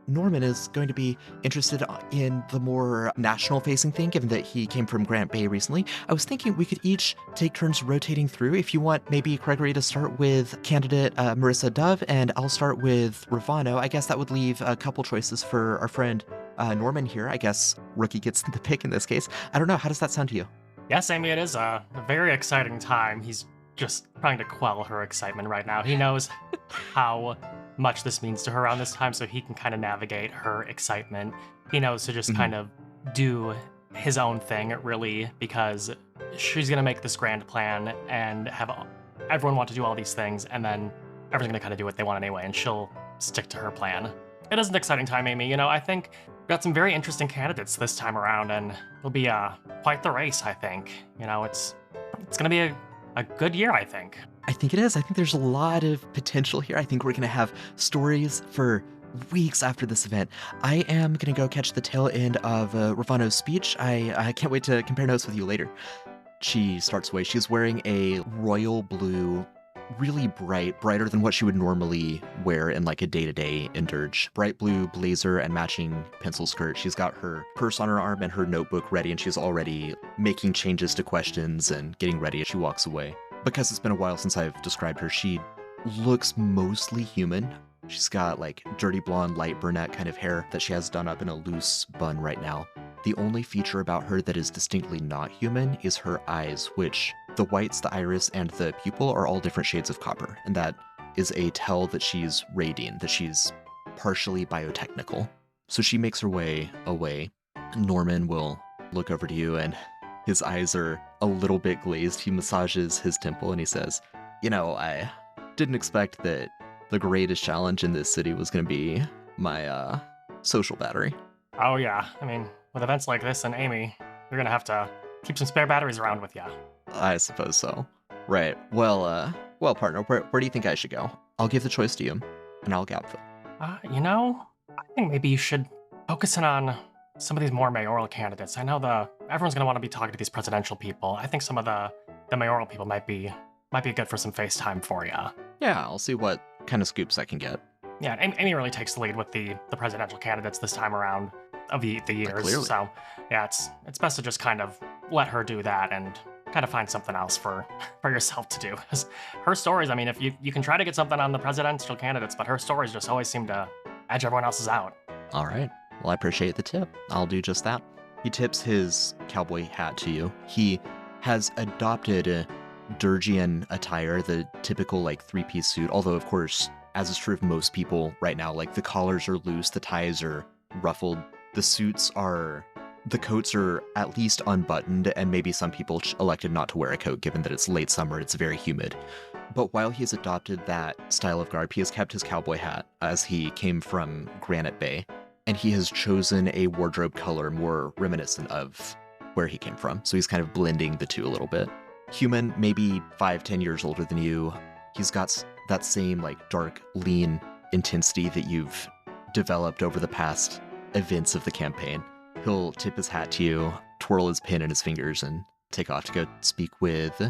Norman is going to be interested in the more national-facing thing, given that he came from Grant Bay recently. I was thinking we could each take turns rotating through. If you want, maybe Gregory to start with candidate Marissa Dove, and I'll start with Ravano. I guess that would leave a couple choices for our friend Norman here, I guess Rookie gets the pick in this case. I don't know, how does that sound to you? Yes, Amy, it is a very exciting time. He's just trying to quell her excitement right now. He knows how much this means to her around this time, so he can kind of navigate her excitement. He knows to just kind of do his own thing, really, because she's going to make this grand plan and have everyone want to do all these things, and then everyone's going to kind of do what they want anyway, and she'll stick to her plan. It is an exciting time, Amy. You know, I think we've got some very interesting candidates this time around, and it'll be quite the race, I think. You know, it's going to be a good year, I think. I think it is. I think there's a lot of potential here. I think we're going to have stories for weeks after this event. I am going to go catch the tail end of Ravano's speech. I can't wait to compare notes with you later. She starts away. She's wearing a royal blue, really bright, brighter than what she would normally wear in like a day-to-day in Dirge. Bright blue blazer and matching pencil skirt. She's got her purse on her arm and her notebook ready, and she's already making changes to questions and getting ready as she walks away. Because it's been a while since I've described her, she looks mostly human. She's got like dirty blonde, light brunette kind of hair that she has done up in a loose bun right now. The only feature about her that is distinctly not human is her eyes, which the whites, the iris, and the pupil are all different shades of copper, and that is a tell that she's Radian, that she's partially biotechnical. So she makes her way away. Norman will look over to you, and his eyes are a little bit glazed. He massages his temple, and he says, you know, I didn't expect that the greatest challenge in this city was going to be my social battery. Oh, yeah. I mean, with events like this and Amy, you're going to have to keep some spare batteries around with you. I suppose so. Right. Well, partner, where do you think I should go? I'll give the choice to you, and I'll gap fill. You know, I think maybe you should focus in on some of these more mayoral candidates. I know everyone's going to want to be talking to these presidential people. I think some of the mayoral people might be good for some FaceTime for you. Yeah, I'll see what kind of scoops I can get. Yeah, Amy really takes the lead with the presidential candidates this time around of the years. Clearly. So, yeah, it's best to just kind of let her do that and kind of find something else for yourself to do. 'Cause her stories, I mean, if you can try to get something on the presidential candidates, but her stories just always seem to edge everyone else's out. All right. Well, I appreciate the tip. I'll do just that. He tips his cowboy hat to you. He has adopted Dirgian attire, the typical like three-piece suit, although of course, as is true of most people right now, like the collars are loose, the ties are ruffled, the coats are at least unbuttoned, and maybe some people elected not to wear a coat given that it's late summer, it's very humid. But while he has adopted that style of garb, he has kept his cowboy hat as he came from Granite Bay, and he has chosen a wardrobe color more reminiscent of where he came from. So he's kind of blending the two a little bit. Human, maybe 5-10 years older than you. He's got that same like dark, lean intensity that you've developed over the past events of the campaign. He'll tip his hat to you, twirl his pen in his fingers, and take off to go speak with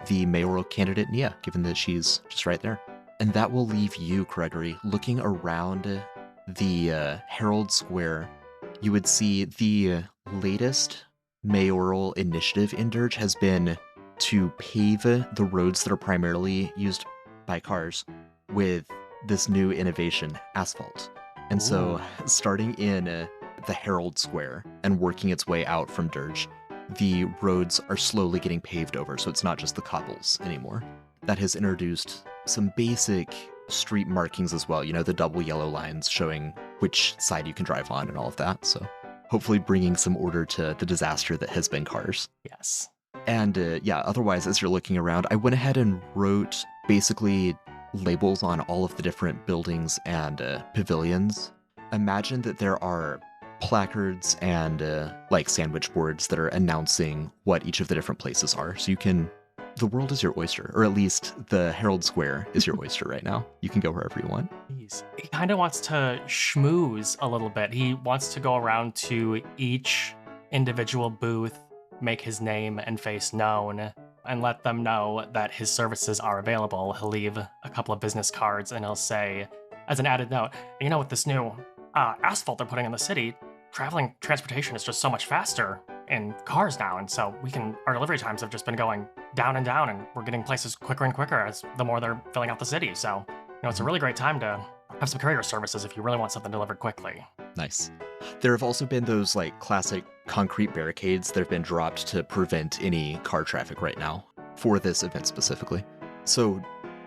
the mayoral candidate Nia, given that she's just right there. And that will leave you, Gregory, looking around the Herald Square. You would see the latest mayoral initiative in Dirge has been to pave the roads that are primarily used by cars with this new innovation, asphalt. And so, starting in the Herald Square and working its way out from Dirge, the roads are slowly getting paved over, so it's not just the cobbles anymore. That has introduced some basic street markings as well, you know, the double yellow lines showing which side you can drive on and all of that, so hopefully bringing some order to the disaster that has been cars. Yes. And yeah, otherwise, as you're looking around, I went ahead and wrote basically labels on all of the different buildings and pavilions. Imagine that there are placards and like sandwich boards that are announcing what each of the different places are. So the world is your oyster, or at least the Herald Square is your oyster right now. You can go wherever you want. He kind of wants to schmooze a little bit. He wants to go around to each individual booth, make his name and face known, and let them know that his services are available. He'll leave a couple of business cards and he'll say, as an added note, you know, with this new asphalt they're putting in the city, transportation is just so much faster in cars now, and so our delivery times have just been going down and down, and we're getting places quicker and quicker as the more they're filling out the city. So, you know, it's a really great time to have some courier services if you really want something delivered quickly. Nice. There have also been those like classic concrete barricades that have been dropped to prevent any car traffic right now for this event specifically. So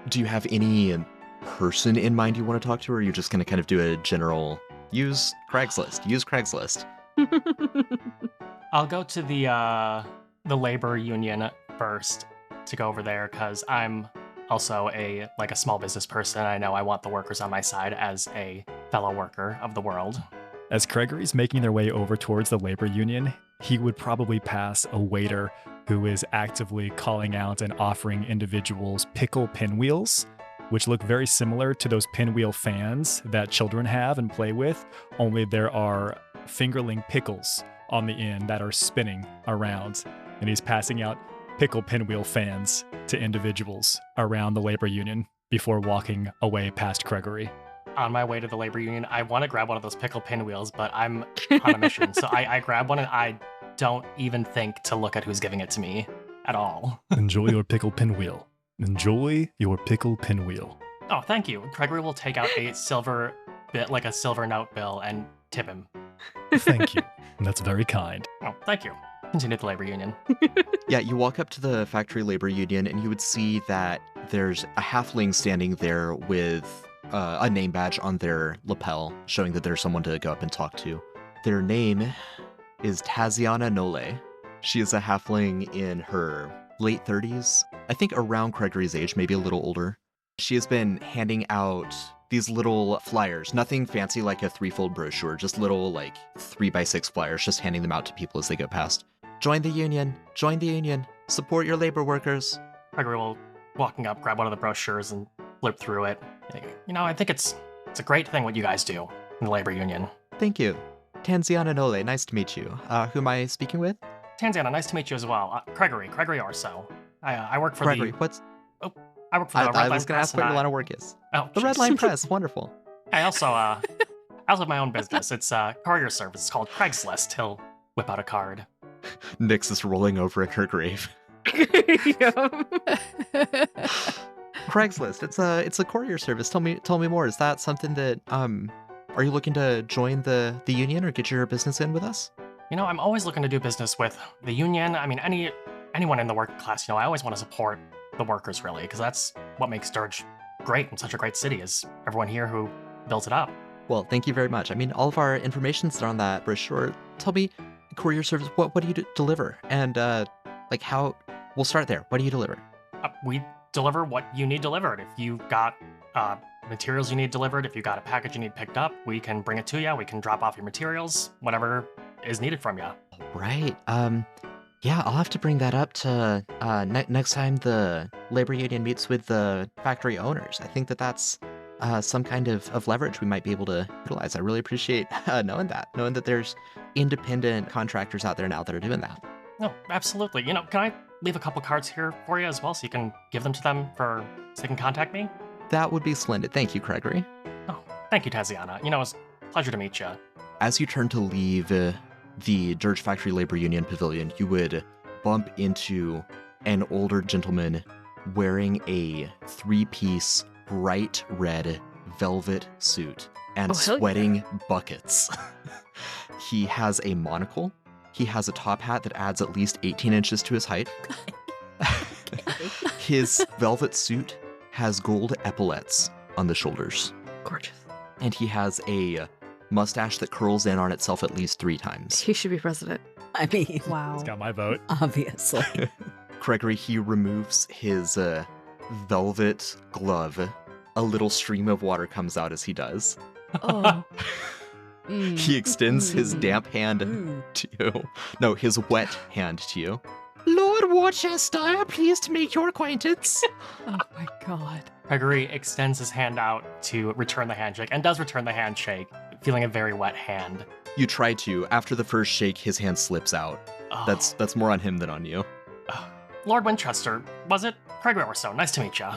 do you have any person in mind you want to talk to, or are you just going to kind of do a general use Craigslist? I'll go to the labor union first to go over there because I'm also a small business person. I know I want the workers on my side as a fellow worker of the world. As Gregory's making their way over towards the labor union, he would probably pass a waiter who is actively calling out and offering individuals pickle pinwheels, which look very similar to those pinwheel fans that children have and play with, only there are fingerling pickles on the end that are spinning around. And he's passing out pickle pinwheel fans to individuals around the labor union before walking away past Gregory. On my way to the labor union, I want to grab one of those pickle pinwheels, but I'm on a mission. So I grab one and I don't even think to look at who's giving it to me at all. Enjoy your pickle pinwheel. Enjoy your pickle pinwheel. Oh, thank you. Gregory will take out a silver bit, like a silver note bill, and tip him. Thank you. That's very kind. Oh, thank you. Continue the labor union. Yeah, you walk up to the factory labor union and you would see that there's a halfling standing there with a name badge on their lapel, showing that there's someone to go up and talk to. Their name is Taziana Nole. She is a halfling in her late 30s, I think around Gregory's age, maybe a little older. She has been handing out these little flyers, nothing fancy like a threefold brochure, just little 3x6 flyers, just handing them out to people as they go past. Join the union, support your labor workers. Gregory will, walking up, grab one of the brochures and flip through it. I think it's a great thing what you guys do in the labor union. Thank you. Tanziana Nole, nice to meet you. Who am I speaking with? Tanziana, nice to meet you as well. Gregory Orso. I work for Gregory, I work for the Red Line I was going to ask what your line of work is. Oh, the Red Line Press, wonderful. I also have my own business. It's a courier service. It's called Craigslist. He'll whip out a card. Nyx is rolling over in her grave. Craigslist. It's a courier service. Tell me more. Is that something that are you looking to join the union or get your business in with us? I'm always looking to do business with the union. I mean, anyone in the working class. I always want to support the workers, really, because that's what makes Sturge great and such a great city, is everyone here who built it up. Well, thank you very much. I mean, all of our information's on that brochure. Tell me, courier service, what do you deliver? And how, we'll start there. What do you deliver? We deliver what you need delivered. If you've got materials you need delivered, if you've got a package you need picked up, we can bring it to you. We can drop off your materials, whatever is needed from you. Right. Yeah, I'll have to bring that up to next time the labor union meets with the factory owners. I think that's some kind of leverage we might be able to utilize. I really appreciate knowing that there's independent contractors out there now that are doing that. No, absolutely. Can I leave a couple cards here for you as well so you can give them to them so they can contact me? That would be splendid. Thank you, Gregory. Oh, thank you, Taziana. It was a pleasure to meet you. As you turn to leave the Dirge Factory Labor Union Pavilion, you would bump into an older gentleman wearing a 3-piece bright red velvet suit and sweating buckets. He has a monocle. He has a top hat that adds at least 18 inches to his height. His velvet suit has gold epaulettes on the shoulders. Gorgeous. And he has a mustache that curls in on itself at least 3 times. He should be president. I mean, Wow. He's got my vote. obviously. Gregory, he removes his velvet glove. A little stream of water comes out as he does. Oh. He extends his damp hand to you. No, his wet hand to you. Lord Worcester, pleased to make your acquaintance. Oh my god. Gregory extends his hand out to return the handshake and does return the handshake, feeling a very wet hand. You try to. After the first shake, his hand slips out. Oh. That's more on him than on you. Lord Winchester, was it? Gregory Orso, nice to meet you.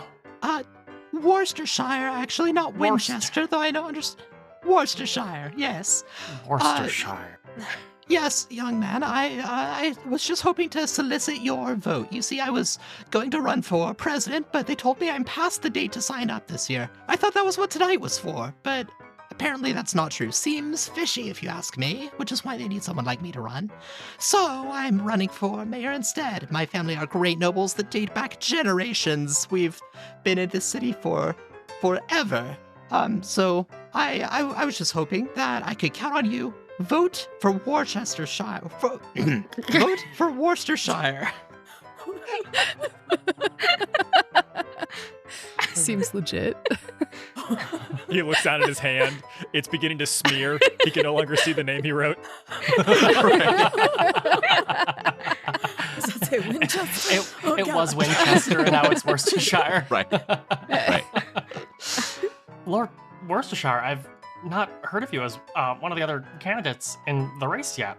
Worcestershire, actually, not Winchester, though I don't understand. Worcestershire, yes. Worcestershire. Yes, young man, I was just hoping to solicit your vote. You see, I was going to run for president, but they told me I'm past the date to sign up this year. I thought that was what tonight was for, but apparently that's not true. Seems fishy if you ask me, which is why they need someone like me to run. So I'm running for mayor instead. My family are great nobles that date back generations. We've been in this city for forever. So I was just hoping that I could count on you. Vote for Worcestershire. Vote for Worcestershire. Seems legit. He looks down at his hand. It's beginning to smear. He can no longer see the name he wrote. Does it say Winchester? It was Winchester, and now it's Worcestershire. Right. Right. Lord Worcestershire, I've not heard of you as one of the other candidates in the race yet.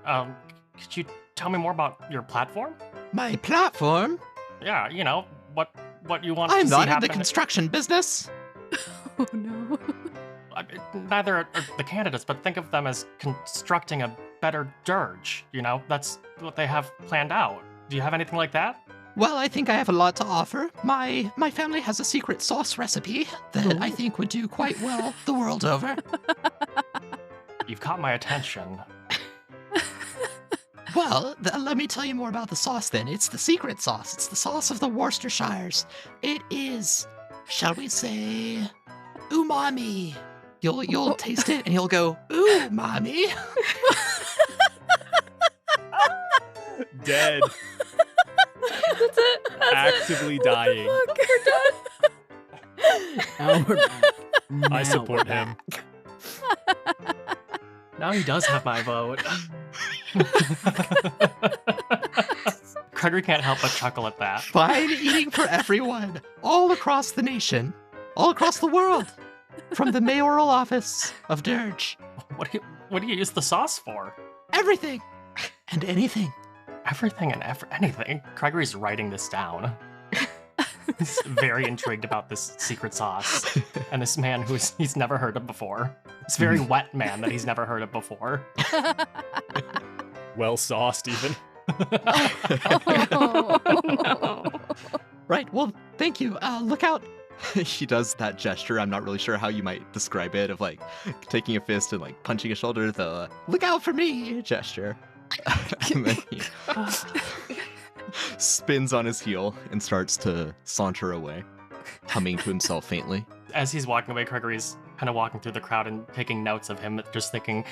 Could you tell me more about your platform? My platform? Yeah, you know, what you want to I'm see not in happen. the construction business. Oh no. Neither are the candidates, but think of them as constructing a better dirge. You know, that's what they have planned out. Do you have anything like that? Well, I think I have a lot to offer. My family has a secret sauce recipe that I think would do quite well the world over. You've caught my attention. Well, let me tell you more about the sauce then. It's the secret sauce. It's the sauce of the Worcestershires. It is, shall we say, umami. You'll taste it and you'll go, ooh, mommy. Dead. That's it. Actively dying. Now we're back. I support him. Now he does have my vote. Gregory can't help but chuckle at that. Fine eating for everyone, all across the nation, all across the world, from the mayoral office of Dirge. What do you use the sauce for? Everything and anything. Everything and anything. Gregory's writing this down. He's very intrigued about this secret sauce and this man he's never heard of before. This very wet man that he's never heard of before. Well sauced, even. Right, well, thank you. Look out. He does that gesture. I'm not really sure how you might describe it, of like taking a fist and like punching a shoulder, the look out for me gesture. And then he spins on his heel and starts to saunter away, humming to himself faintly. As he's walking away, Gregory's kind of walking through the crowd and taking notes of him, just thinking,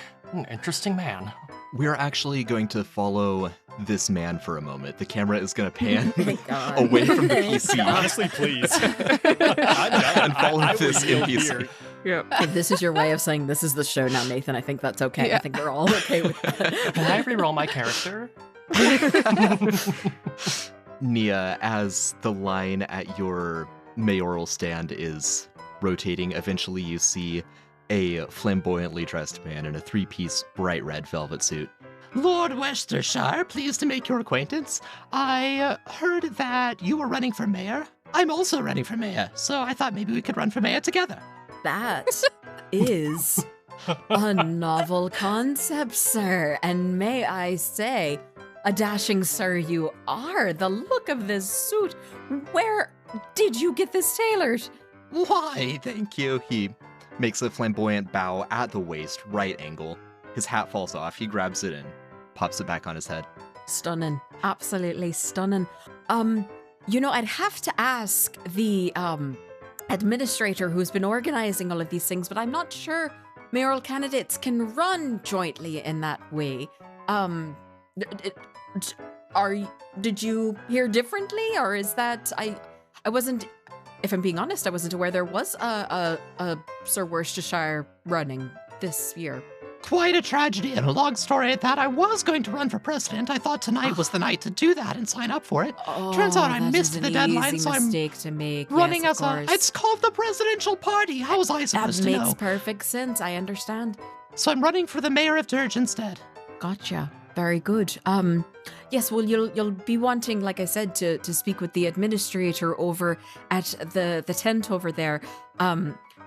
interesting man. We're actually going to follow this man for a moment. The camera is going to pan Thank God. away from the Thank PC. God. Honestly, please. I'm down. And follow I this would yield NPC. here. Yep. If this is your way of saying this is the show now, Nathan, I think that's okay. Yeah. I think we're all okay with that. Can I re-roll my character? Nia, as the line at your mayoral stand is rotating, eventually you see a flamboyantly dressed man in a three-piece bright red velvet suit. Lord Worcestershire, pleased to make your acquaintance. I heard that you were running for mayor. I'm also running for mayor, so I thought maybe we could run for mayor together. That is a novel concept, sir. And may I say, a dashing sir you are. The look of this suit. Where did you get this tailored? Why, thank you. He makes a flamboyant bow at the waist, right angle. His hat falls off. He grabs it and pops it back on his head. Stunning. Absolutely stunning. I'd have to ask the administrator who's been organizing all of these things, but I'm not sure mayoral candidates can run jointly in that way. Did you hear differently, or is that I wasn't, if I'm being honest, I wasn't aware there was a Sir Worcestershire running this year. Quite a tragedy and a long story at that. I was going to run for president. I thought tonight was the night to do that and sign up for it. Turns out I that missed is the an deadline, easy so I'm mistake to make. running yes, as of a... course. It's called the presidential party. How was I That supposed to makes know? perfect sense. I understand. So I'm running for the mayor of Dirge instead. Gotcha. Very good. Yes, well, you'll be wanting, like I said, to speak with the administrator over at the tent over there.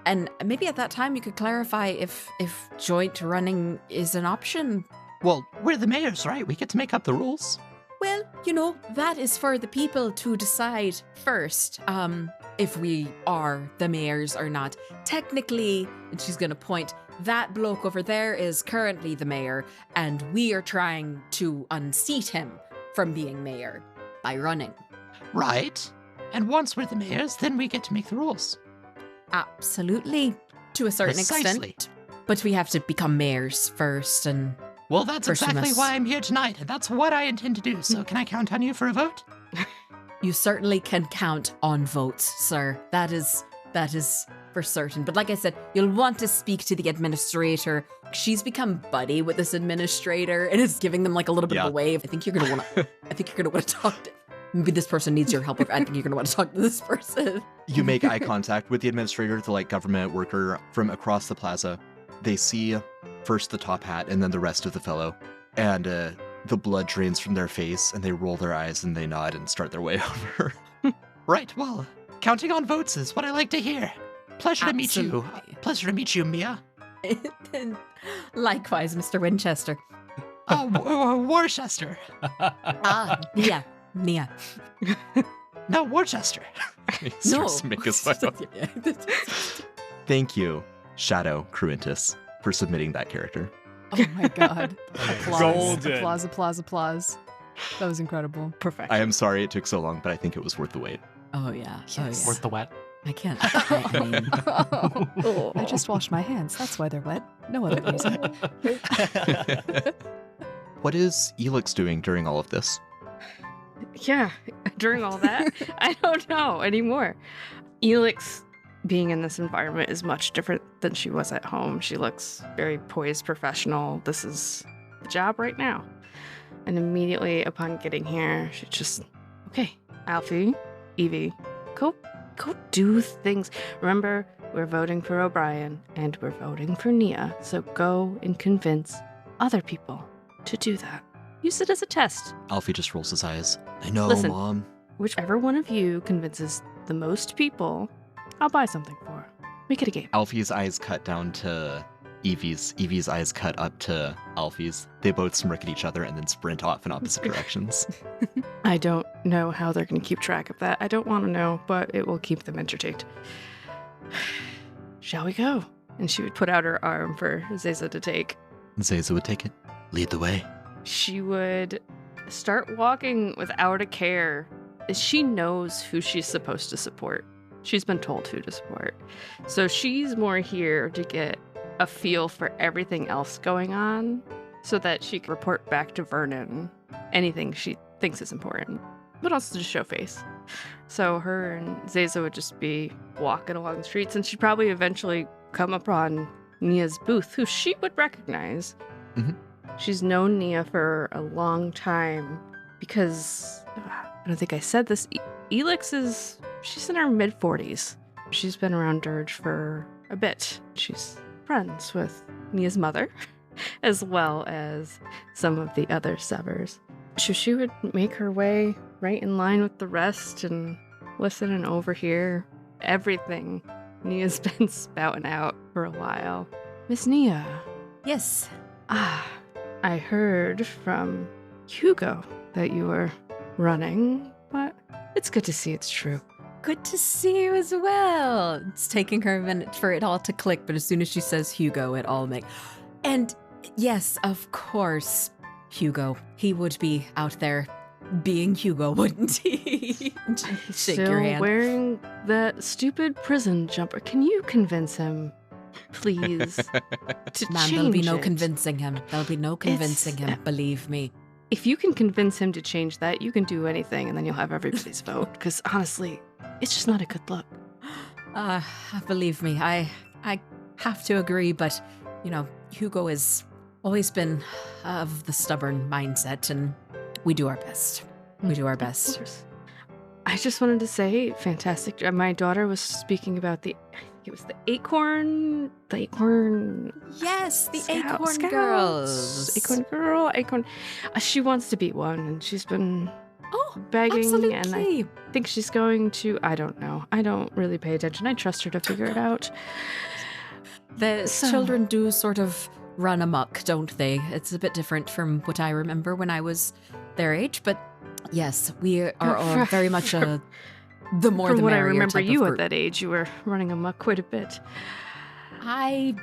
And maybe at that time you could clarify if joint running is an option. Well, we're the mayors, right? We get to make up the rules. Well, that is for the people to decide first, if we are the mayors or not. Technically, and she's going to point, that bloke over there is currently the mayor, and we are trying to unseat him from being mayor by running. Right. And once we're the mayors, then we get to make the rules. Absolutely, to a certain Precisely. extent. But we have to become mayors first, and Well, that's First we exactly must- why I'm here tonight, and that's what I intend to do. So can I count on you for a vote? you certainly can count on votes, sir. That is for certain. But like I said, you'll want to speak to the administrator. She's become buddy with this administrator and is giving them like a little bit of a wave. I think you're gonna want to talk to. Maybe this person needs your help. I think you're gonna want to talk to this person. You make eye contact with the administrator, the like government worker from across the plaza. They see first the top hat and then the rest of the fellow, and the blood drains from their face, and they roll their eyes and they nod and start their way over. Right, well, counting on votes is what I like to hear. Pleasure to meet you. Absolutely. Pleasure to meet you, Mia. Likewise, Mr. Winchester. Oh, Worcester. Nia. No, Worcester. He starts to make a smile. Thank you, Shadow Cruentus, for submitting that character. Oh my god. Applause. Golden. Applause. That was incredible. Perfect. I am sorry it took so long, but I think it was worth the wait. Oh yeah. Yes. Worth the wet. I can't. I mean, I just washed my hands. That's why they're wet. No other reason. What is Elix doing during all of this? Yeah, during all that, I don't know anymore. Elix being in this environment is much different than she was at home. She looks very poised, professional. This is the job right now. And immediately upon getting here, she just, okay, Alfie, Evie, go do things. Remember, we're voting for O'Brien and we're voting for Nia. So go and convince other people to do that. Use it as a test. Alfie just rolls his eyes. I know, Listen. Mom. Whichever one of you convinces the most people, I'll buy something for. Make it a game. Alfie's eyes cut down to Evie's. Evie's eyes cut up to Alfie's. They both smirk at each other and then sprint off in opposite directions. I don't know how they're going to keep track of that. I don't want to know, but it will keep them entertained. Shall we go? And she would put out her arm for Zeza to take. Zeza would take it. Lead the way. She would start walking without a care. She knows who she's supposed to support. She's been told who to support. So she's more here to get a feel for everything else going on so that she can report back to Vernon anything she thinks is important, but also to show face. So her and Zeza would just be walking along the streets, and she'd probably eventually come upon Nia's booth, who she would recognize. Mhm. She's known Nia for a long time because, I don't think I said this, Elix she's in her mid-40s. She's been around Dirge for a bit. She's friends with Nia's mother, as well as some of the other Severs. So she would make her way right in line with the rest and listen and overhear everything Nia's been spouting out for a while. Miss Nia, yes. I heard from Hugo that you were running, but it's good to see it's true. Good to see you as well. It's taking her a minute for it all to click, but as soon as she says Hugo, it all makes. And yes, of course, Hugo. He would be out there being Hugo, wouldn't he? He's Shake still your hand. wearing that stupid prison jumper. Can you convince him, please, to Man, change there'll be no it? convincing him. There'll be no convincing him, believe me. If you can convince him to change that, you can do anything, and then you'll have everybody's vote. Because honestly, it's just not a good look. Believe me, I have to agree, but, you know, Hugo has always been of the stubborn mindset, and we do our best. We do our Of best. course. I just wanted to say, fantastic. My daughter was speaking about I think it was the acorn. Yes, the Scout- Acorn Scouts. Girls. Acorn. She wants to be one, and she's been Oh, begging, absolutely. and I think she's going to. I don't know. I don't really pay attention. I trust her to figure it out. The So- children do sort of run amok, don't they? It's a bit different from what I remember when I was their age, but yes, we are very much the more From the what I merrier remember type of you at group. that age, you were running amok quite a bit. I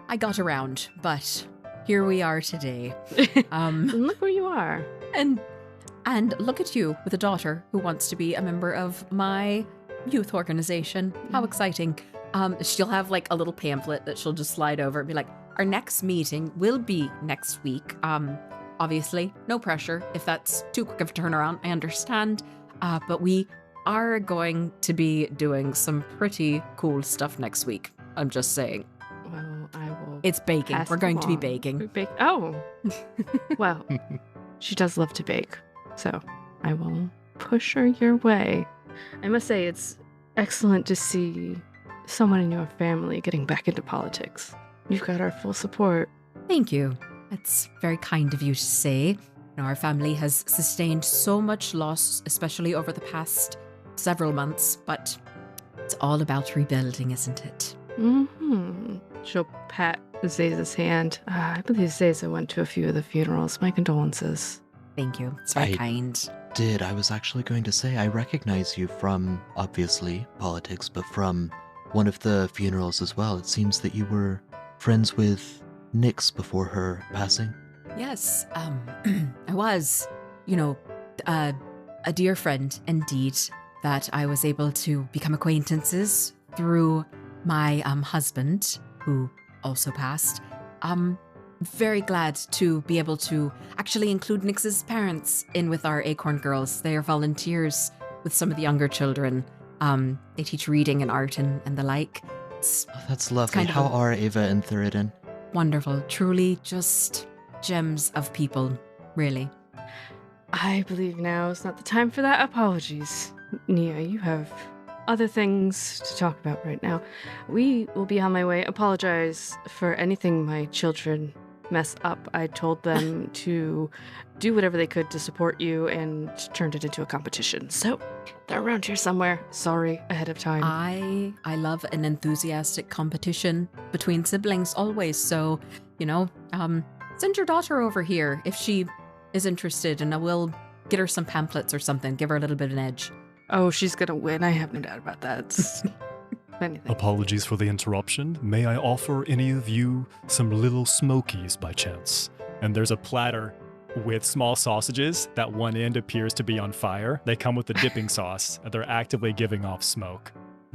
I got around, but here we are today. Look where you are. And look at you with a daughter who wants to be a member of my youth organization. How exciting. She'll have like a little pamphlet that she'll just slide over and be like, our next meeting will be next week. Obviously, no pressure. If that's too quick of a turnaround, I understand. But we are going to be doing some pretty cool stuff next week. I'm just saying. Well, I will. It's baking. pass We're it going to be along. baking. Oh. Well, she does love to bake, so I will push her your way. I must say, it's excellent to see someone in your family getting back into politics. You've got our full support. Thank you. That's very kind of you to say. Our family has sustained so much loss, especially over the past several months, but it's all about rebuilding, isn't it? Mm-hmm. She'll pat Zaza's hand. I believe Zaza went to a few of the funerals. My condolences. Thank you. It's very I- kind. I was actually going to say, I recognize you from, obviously, politics, but from one of the funerals as well. It seems that you were friends with Nyx before her passing. Yes, I was, a dear friend indeed that I was able to become acquaintances through my husband, who also passed. Very glad to be able to actually include Nyx's parents in with our Acorn Girls. They are volunteers with some of the younger children. They teach reading and art and the like. It's Oh, that's lovely. kind of How a- are Ava and Theridin? wonderful. Truly just gems of people, really. I believe now is not the time for that. Apologies. Nia, you have other things to talk about right now. We will be on my way. Apologize for anything my children mess up. I told them to do whatever they could to support you and turned it into a competition. So they're around here somewhere. Sorry ahead of time. I love an enthusiastic competition between siblings always. So, send your daughter over here if she is interested, and I will get her some pamphlets or something. Give her a little bit of an edge. Oh, she's gonna win. I have no doubt about that. It's anything. Apologies for the interruption. May I offer any of you some little smokies by chance? And there's a platter with small sausages that one end appears to be on fire. They come with a dipping sauce, and they're actively giving off smoke.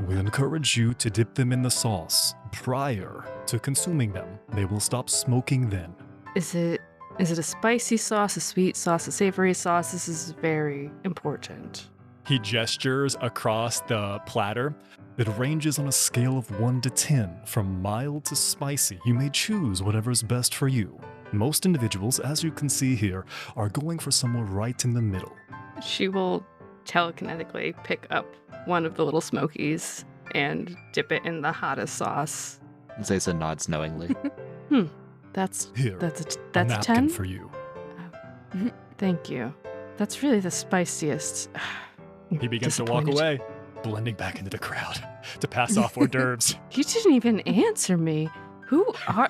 We encourage you to dip them in the sauce prior to consuming them. They will stop smoking then. Is it a spicy sauce, a sweet sauce, a savory sauce? This is very important. He gestures across the platter. It ranges on a scale of 1 to 10, from mild to spicy. You may choose whatever's best for you. Most individuals, as you can see here, are going for somewhere right in the middle. She will telekinetically pick up one of the little smokies and dip it in the hottest sauce. Zaza nods knowingly. That's Here, that's a a napkin 10. for you. Thank you. That's really the spiciest. He begins to walk away, blending back into the crowd to pass off hors d'oeuvres. You didn't even answer me. Who are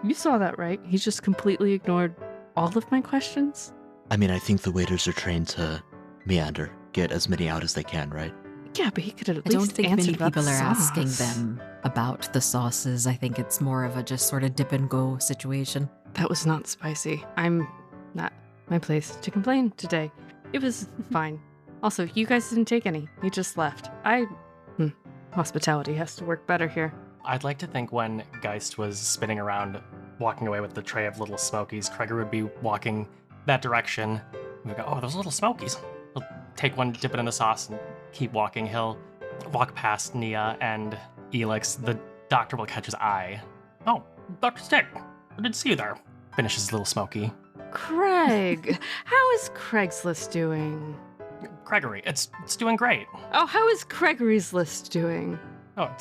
you? Saw that, right? He just completely ignored all of my questions. I mean, I think the waiters are trained to meander, get as many out as they can, right? Yeah, but he could have at I least don't think answered many about people the are asking sauce. them about the sauces. I think it's more of a just sort of dip and go situation. That was not spicy. I'm not my place to complain today. It was fine. Also, you guys didn't take any. You just left. Hospitality has to work better here. I'd like to think when Geist was spinning around, walking away with the tray of little smokies, Kreger would be walking that direction. We go, oh, those little smokies. He'll take one, dip it in the sauce, and keep walking. He'll walk past Nia and Elix. The doctor will catch his eye. Oh, Dr. Stick, I didn't see you there. Finishes his little smoky. Craig, how is Craigslist doing? Gregory, it's doing great. Oh, how is Gregory's list doing? Oh,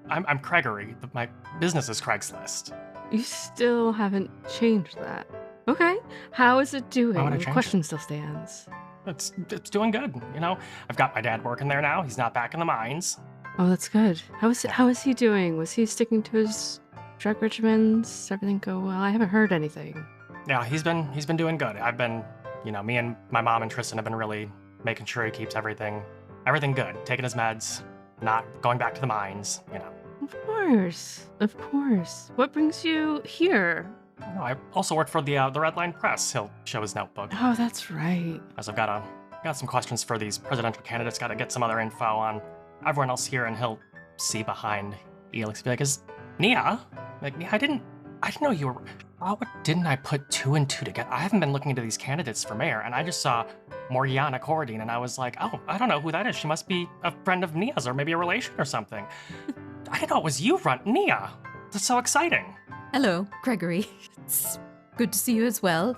I'm Gregory. My business is Craigslist. You still haven't changed that. Okay, how is it doing? Why would I The change question still stands. It's doing good. I've got my dad working there now. He's not back in the mines. Oh, that's good. How is he doing? Was he sticking to his drug regimens? Does everything go well? I haven't heard anything. Yeah, he's been doing good. I've been, me and my mom and Tristan have been really making sure he keeps everything good. Taking his meds, not going back to the mines. Of course. Of course. What brings you here? No, I also work for the Red Line Press. He'll show his notebook. Oh, that's right. As I've got some questions for these presidential candidates. Got to get some other info on everyone else here, and he'll see behind Elix. Be like, "Is Nia? Like, Nia, I didn't know you were. Oh, what didn't I put 2 and 2 together? I haven't been looking into these candidates for mayor, and I just saw Morgiana Cordine, and I was like, oh, I don't know who that is. She must be a friend of Nia's, or maybe a relation or something. I didn't know it was you, Nia. That's so exciting." Hello, Gregory. It's good to see you as well.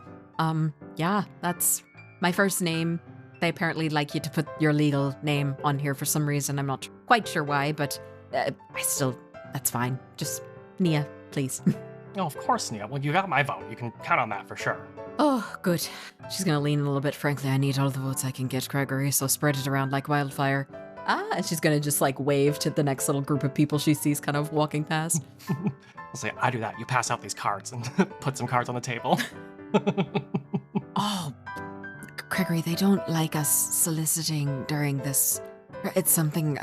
Yeah, that's my first name. They apparently like you to put your legal name on here for some reason. I'm not quite sure why, but that's fine. Just Nia, please. Oh, of course, Nia. Well, you got my vote. You can count on that for sure. Oh, good. She's gonna lean a little bit. Frankly, I need all the votes I can get, Gregory, so spread it around like wildfire. And she's gonna just like wave to the next little group of people she sees kind of walking past. I'll say, I do that. You pass out these cards and put some cards on the table. Oh, Gregory, they don't like us soliciting during this. It's something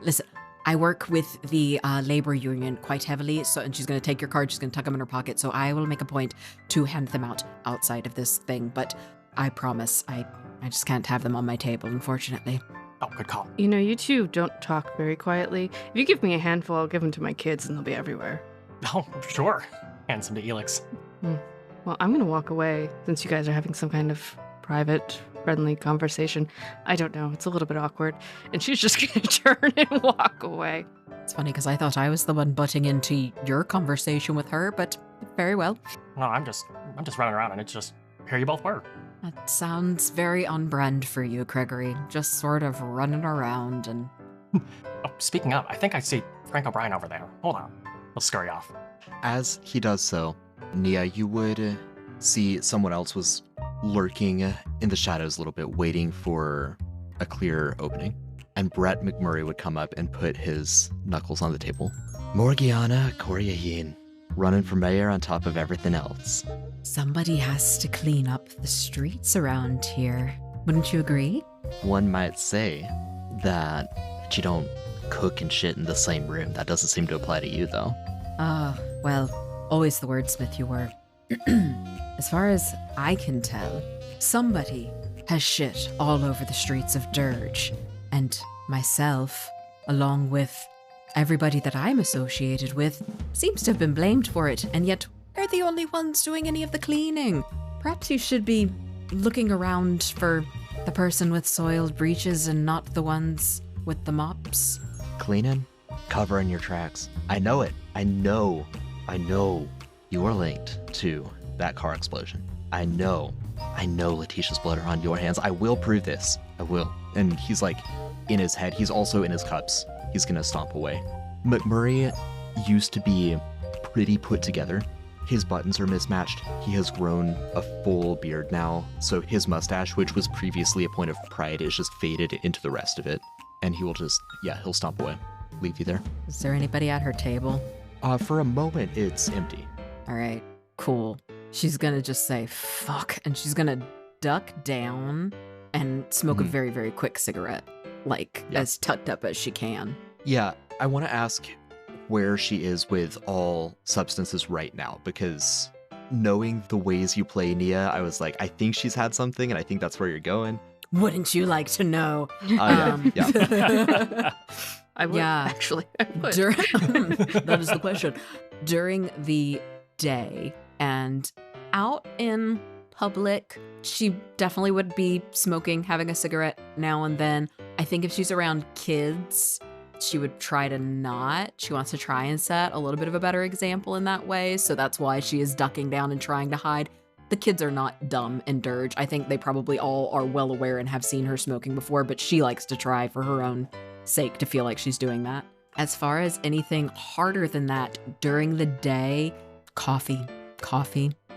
listen. I work with the labor union quite heavily, and she's going to take your card, she's going to tuck them in her pocket, so I will make a point to hand them out outside of this thing, but I promise, I just can't have them on my table, unfortunately. Oh, good call. You know, you two don't talk very quietly. If you give me a handful, I'll give them to my kids and they'll be everywhere. Oh, sure. Hands him to Elix. Well, I'm going to walk away since you guys are having some kind of private, friendly conversation. I don't know. It's a little bit awkward. And she's just going to turn and walk away. It's funny because I thought I was the one butting into your conversation with her, but very well. No, I'm just running around, and it's just, here you both were. That sounds very on brand for you, Gregory. Just sort of running around and... Oh, speaking of, I think I see Frank O'Brien over there. Hold on. He'll scurry off. As he does so, Nia, you would see someone else was lurking in the shadows a little bit, waiting for a clear opening. And Brett McMurray would come up and put his knuckles on the table. Morgiana Coryahin, running for mayor on top of everything else. Somebody has to clean up the streets around here. Wouldn't you agree? One might say that you don't cook and shit in the same room. That doesn't seem to apply to you, though. Well, always the wordsmith you were. As far as I can tell, somebody has shit all over the streets of Dirge, and myself, along with everybody that I'm associated with, seems to have been blamed for it, and yet we're the only ones doing any of the cleaning. Perhaps you should be looking around for the person with soiled breeches and not the ones with the mops. Cleaning? Covering your tracks. I know it. I know you are linked to that car explosion. I know Letitia's blood are on your hands. I will prove this. I will. And he's like, in his head, he's also in his cups. He's gonna stomp away. McMurray used to be pretty put together. His buttons are mismatched. He has grown a full beard now, so his mustache, which was previously a point of pride, is just faded into the rest of it. And he will just, he'll stomp away. Leave you there. Is there anybody at her table? For a moment, it's empty. All right, cool. She's gonna just say, fuck, and she's gonna duck down and smoke a very, very quick cigarette, as tucked up as she can. Yeah, I want to ask where she is with all substances right now, because knowing the ways you play Nia, I was like, I think she's had something, and I think that's where you're going. Wouldn't you like to know? Yeah. I would, actually. I would. That is the question. During the day and out in public, she definitely would be smoking, having a cigarette now and then. I think if she's around kids, she would try to not. She wants to try and set a little bit of a better example in that way, so that's why she is ducking down and trying to hide. The kids are not dumb and Dirge. I think they probably all are well aware and have seen her smoking before, but she likes to try for her own sake to feel like she's doing that. As far as anything harder than that, during the day, coffee,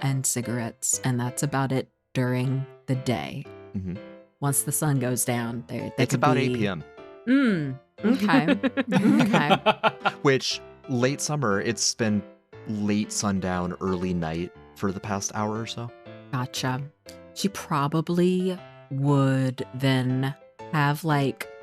and cigarettes, and that's about it during the day. Mm-hmm. Once the sun goes down, it's about 8 p.m. Okay. Okay. Which, late summer, it's been late sundown, early night for the past hour or so. Gotcha. She probably would then have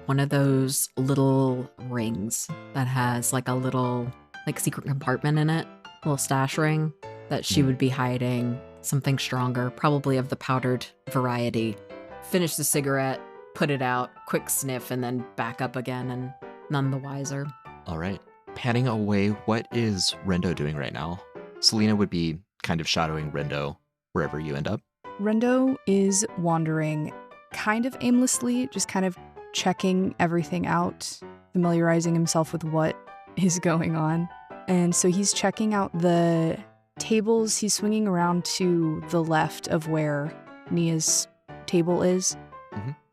one of those little rings that has like a little like secret compartment in it, little stash ring that she would be hiding something stronger, probably of the powdered variety. Finish the cigarette, put it out, quick sniff, and then back up again, and none the wiser. All right. Panning away, what is Rendo doing right now? Selena would be kind of shadowing Rendo wherever you end up. Rendo is wandering kind of aimlessly, just kind of checking everything out, familiarizing himself with what is going on. And so he's checking out the tables. He's swinging around to the left of where Nia's table is,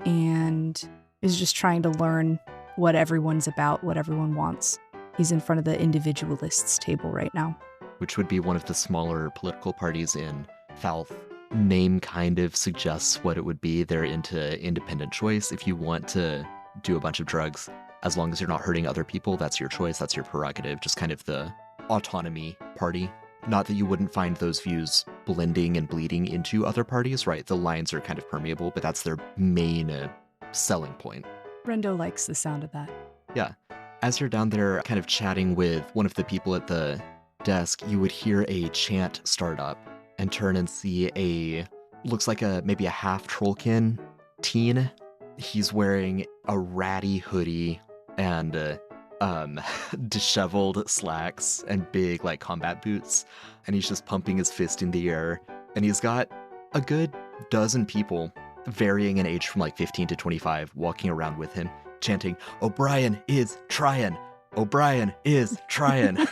and is just trying to learn what everyone's about, what everyone wants. He's in front of the individualists table right now. Which would be one of the smaller political parties in Falth. Name kind of suggests what it would be. They're into independent choice. If you want to do a bunch of drugs, as long as you're not hurting other people, that's your choice, that's your prerogative. Just kind of the autonomy party. Not that you wouldn't find those views blending and bleeding into other parties, right? The lines are kind of permeable, but that's their main selling point. Rendo likes the sound of that. Yeah. As you're down there kind of chatting with one of the people at the desk, you would hear a chant start up and turn and see looks like maybe a half Trollkin teen. He's wearing a ratty hoodie and disheveled slacks and big like combat boots, and he's just pumping his fist in the air, and he's got a good dozen people varying in age from like 15 to 25 walking around with him chanting, "O'Brien is tryin! O'Brien is tryin!"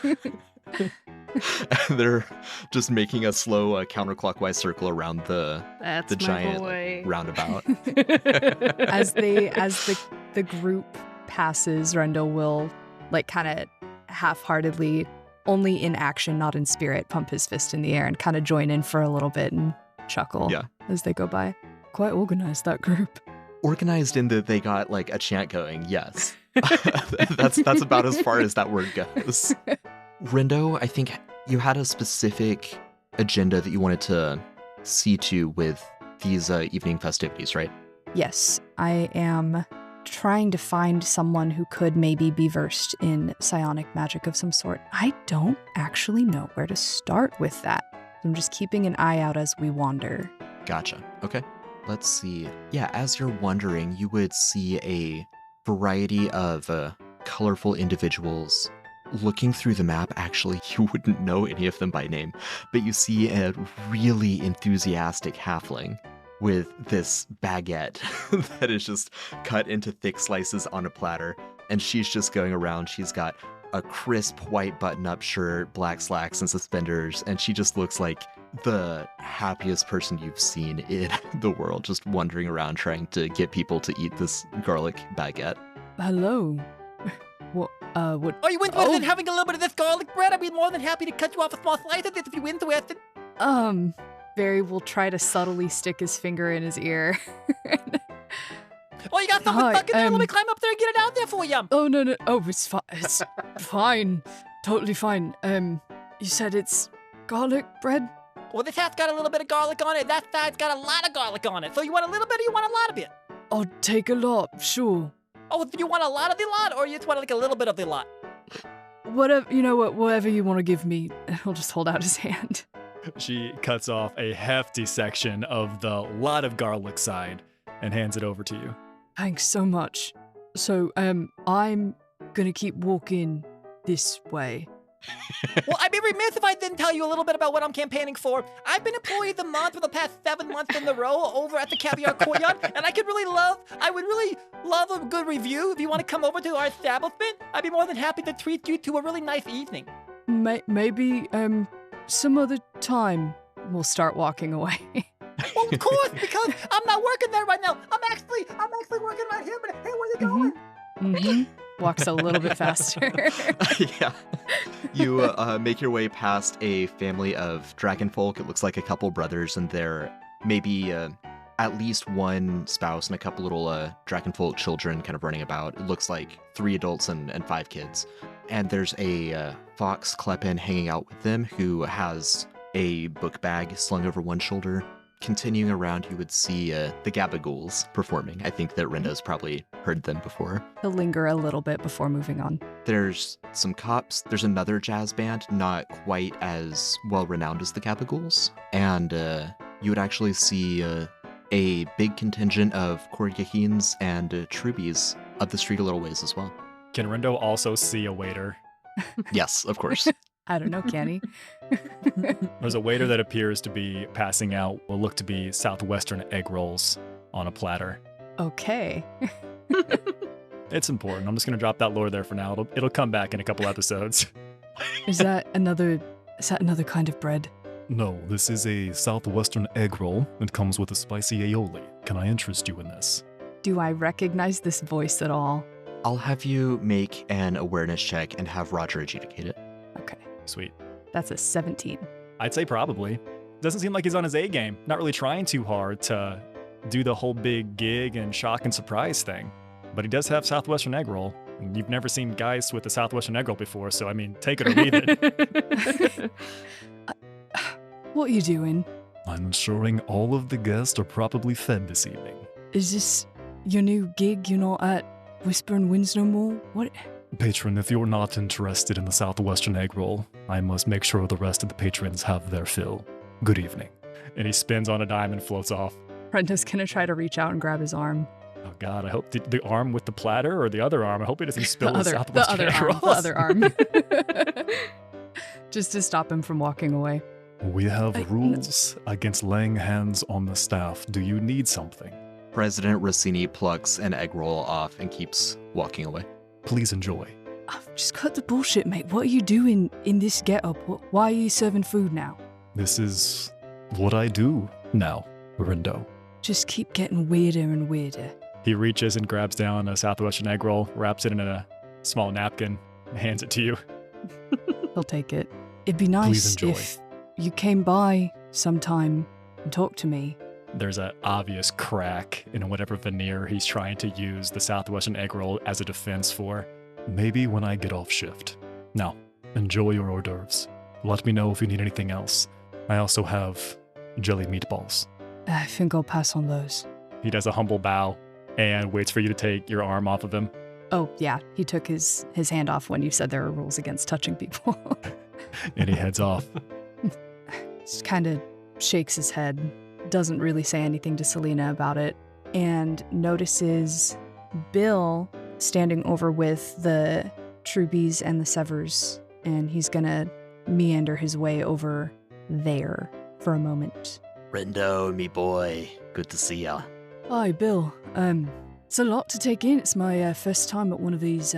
And they're just making a slow counterclockwise circle around the giant like, roundabout. As the group passes, Rendo will like kind of half-heartedly, only in action, not in spirit, pump his fist in the air and kind of join in for a little bit and chuckle as they go by. Quite organized, that group. Organized in that they got like a chant going, yes. That's about as far as that word goes. Rendo, I think you had a specific agenda that you wanted to see to with these evening festivities, right? Yes, I am trying to find someone who could maybe be versed in psionic magic of some sort. I don't actually know where to start with that. I'm just keeping an eye out as we wander. Gotcha. Okay. Let's see. Yeah, as you're wandering, you would see a variety of colorful individuals. Looking through the map, actually, you wouldn't know any of them by name, but you see a really enthusiastic halfling with this baguette that is just cut into thick slices on a platter, and she's just going around. She's got a crisp white button-up shirt, black slacks, and suspenders, and she just looks like the happiest person you've seen in the world, just wandering around trying to get people to eat this garlic baguette. Hello. What? Are you interested in having a little bit of this garlic bread? I'd be more than happy to cut you off a small slice of this if you're interested. Barry will try to subtly stick his finger in his ear. Oh, you got something stuck in there? Let me climb up there and get it out there for you. Oh, no. Oh, it's fine. It's fine. Totally fine. You said it's garlic bread? Well, this hat's got a little bit of garlic on it. That side's got a lot of garlic on it. So you want a little bit or you want a lot of it? I'll take a lot, sure. Oh, do you want a lot of the lot or you just want like a little bit of the lot? Whatever, you know what, whatever you want to give me. He'll just hold out his hand. She cuts off a hefty section of the lot of garlic side and hands it over to you. Thanks so much. So, I'm gonna keep walking this way. Well, I'd be remiss if I didn't tell you a little bit about what I'm campaigning for. I've been Employee of the Month for the past 7 months in a row over at the Caviar Courtyard, and I would really love a good review. If you want to come over to our establishment, I'd be more than happy to treat you to a really nice evening. Maybe, some other time we'll start walking away. Well, of course, because I'm not working there right now. I'm actually working right here, but hey, where you going? Mm-hmm. Walks a little bit faster. Yeah. You make your way past a family of dragon folk. It looks like a couple brothers, and they're maybe at least one spouse and a couple little dragon folk children kind of running about. It looks like 3 adults and 5 kids. And there's a fox Kleppen hanging out with them who has a book bag slung over one shoulder. continuing around, you would see the Gabagools performing. I think that Rendo's probably heard them before. He'll linger a little bit before moving on. There's some cops. There's another jazz band, not quite as well-renowned as the Gabagools. And you would actually see a big contingent of Koryahins and Trubies up the street a little ways as well. Can Rendo also see a waiter? Yes, of course. I don't know, can he? There's a waiter that appears to be passing out what look to be southwestern egg rolls on a platter. Okay. It's important. I'm just going to drop that lore there for now. It'll come back in a couple episodes. Is that another kind of bread? No, this is a southwestern egg roll. It comes with a spicy aioli. Can I interest you in this? Do I recognize this voice at all? I'll have you make an awareness check and have Roger adjudicate it. Okay. Sweet. That's a 17. I'd say probably. Doesn't seem like he's on his A game. Not really trying too hard to do the whole big gig and shock and surprise thing. But he does have Southwestern egg roll. And you've never seen guys with a Southwestern egg roll before, so I mean, take it or leave it. What are you doing? I'm ensuring all of the guests are properly fed this evening. Is this your new gig? You're not at Whisper and Winds no more? What? Patron, if you're not interested in the Southwestern egg roll, I must make sure the rest of the patrons have their fill. Good evening. And he spins on a dime and floats off. Brenda's gonna try to reach out and grab his arm. Oh God, I hope the arm with the platter or the other arm. I hope he doesn't spill the the Southwestern other egg arm. rolls. The other arm. Just to stop him from walking away. We have rules against laying hands on the staff. Do you need something? President Rossini plucks an egg roll off and keeps walking away. Please enjoy. Just cut the bullshit, mate. What are you doing in this getup? Why are you serving food now? This is what I do now, Rindo. Just keep getting weirder and weirder. He reaches and grabs down a Southwestern egg roll, wraps it in a small napkin, and hands it to you. He'll take it. It'd be Please nice enjoy. if you came by sometime and talked to me. There's an obvious crack in whatever veneer he's trying to use the Southwestern egg roll as a defense for. Maybe when I get off shift. Now, enjoy your hors d'oeuvres. Let me know if you need anything else. I also have jelly meatballs. I think I'll pass on those. He does a humble bow and waits for you to take your arm off of him. Oh, yeah. He took his hand off when you said there are rules against touching people. And he heads off. Just kind of shakes his head, doesn't really say anything to Selena about it, and notices Bill standing over with the Trubies and the Severs, and he's gonna meander his way over there for a moment. Rendo, me boy, good to see ya. Hi, Bill. It's a lot to take in. It's my first time at one of these,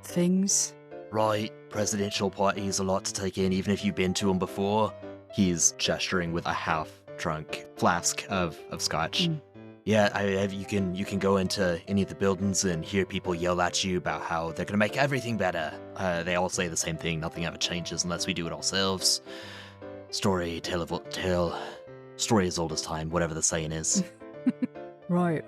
things. Right, presidential party's a lot to take in, even if you've been to them before. He's gesturing with a half-drunk flask of scotch. Yeah, you can go into any of the buildings and hear people yell at you about how they're gonna make everything better. They all say the same thing. Nothing ever changes unless we do it ourselves. Story as old as time, whatever the saying is. Right.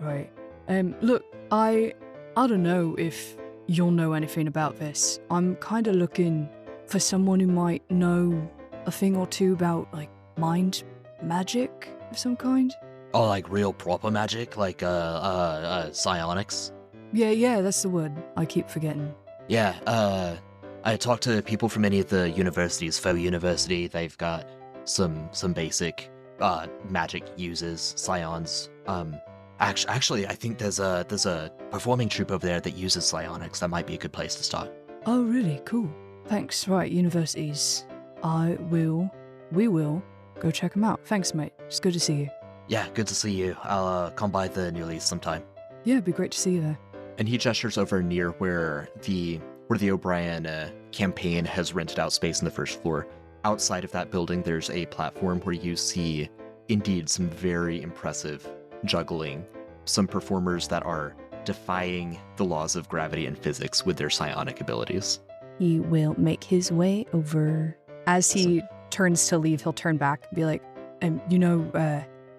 Look, I don't know if you'll know anything about this. I'm kind of looking for someone who might know a thing or two about, like, mind magic of some kind. Oh, like real proper magic, like psionics. Yeah, that's the word. I keep forgetting. Yeah, I talked to people from many of the universities. Faux University, they've got some basic magic uses, scions. Actually, I think there's a performing troupe over there that uses psionics. That might be a good place to start. Oh, really? Cool. Thanks. Right, universities. We will go check them out. Thanks, mate. It's good to see you. Yeah, good to see you. I'll come by the New Lease sometime. Yeah, it'd be great to see you there. And he gestures over near where the O'Brien campaign has rented out space in the first floor. Outside of that building, there's a platform where you see, indeed, some very impressive juggling. Some performers that are defying the laws of gravity and physics with their psionic abilities. He will make his way over. As he turns to leave, he'll turn back and be like,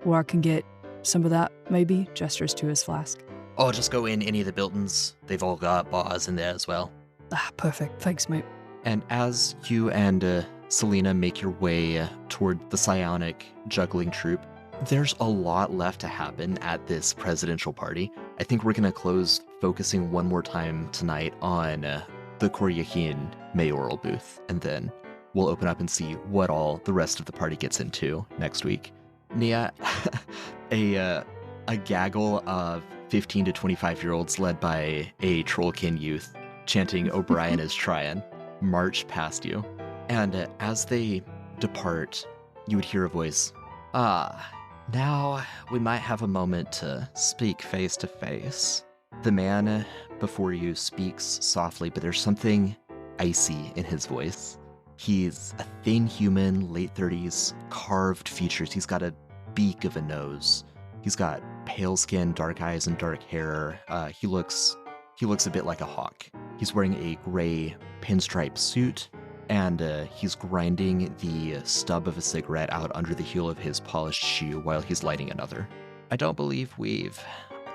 where I can get some of that, maybe? Gestures to his flask. Or just go in any of the buildings. They've all got bars in there as well. Perfect. Thanks, mate. And as you and Selena make your way toward the psionic juggling troupe, There's a lot left to happen at this presidential party. I think we're going to close focusing one more time tonight on the Koryahin mayoral booth, and then we'll open up and see what all the rest of the party gets into next week. Nia, a gaggle of 15 to 25-year-olds led by a Trollkin youth chanting O'Brien is tryin march past you. And as they depart, you would hear a voice, now we might have a moment to speak face to face. The man before you speaks softly, but there's something icy in his voice. He's a thin human, late 30s, carved features. He's got a beak of a nose. He's got pale skin, dark eyes, and dark hair. He looks a bit like a hawk. He's wearing a gray pinstripe suit, and he's grinding the stub of a cigarette out under the heel of his polished shoe while he's lighting another. I don't believe we've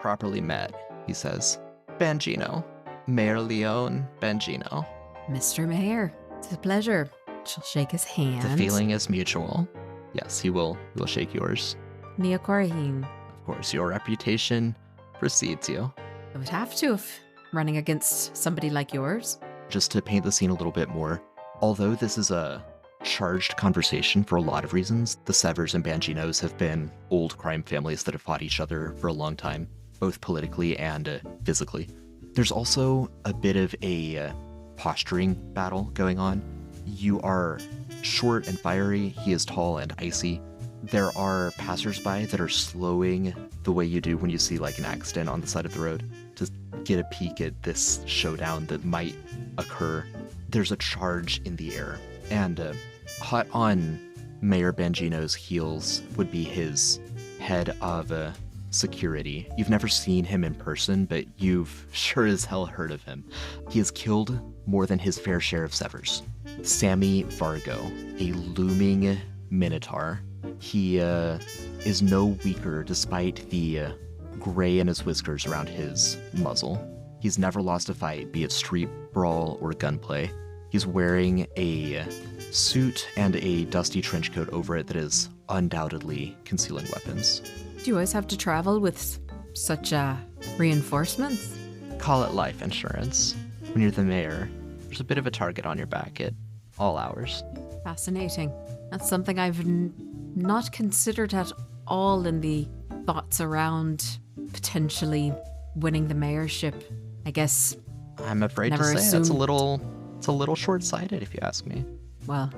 properly met, he says. Bangino. Mayor Leon Bangino. Mr. Mayor, it's a pleasure. She'll shake his hand. The feeling is mutual. Yes, he will shake yours. Nia Koryahin. Of course, your reputation precedes you. I would have to if running against somebody like yours. Just to paint the scene a little bit more, although this is a charged conversation for a lot of reasons, the Severs and Banginos have been old crime families that have fought each other for a long time, both politically and physically. There's also a bit of a posturing battle going on. You are short and fiery, he is tall and icy. There are passersby that are slowing the way you do when you see like an accident on the side of the road to get a peek at this showdown that might occur. There's a charge in the air, and hot on Mayor Bangino's heels would be his head of security. You've never seen him in person, but you've sure as hell heard of him. He has killed more than his fair share of Severs. Sammy Vargo, a looming minotaur. He is no weaker despite the gray in his whiskers around his muzzle. He's never lost a fight, be it street brawl or gunplay. He's wearing a suit and a dusty trench coat over it that is undoubtedly concealing weapons. Do you always have to travel with such reinforcements? Call it life insurance. When you're the mayor, there's a bit of a target on your back at all hours. Fascinating. That's something I've not considered at all in the thoughts around potentially winning the mayorship. I guess I'm afraid to never say assumed... it's a little short-sighted if you ask me. Well,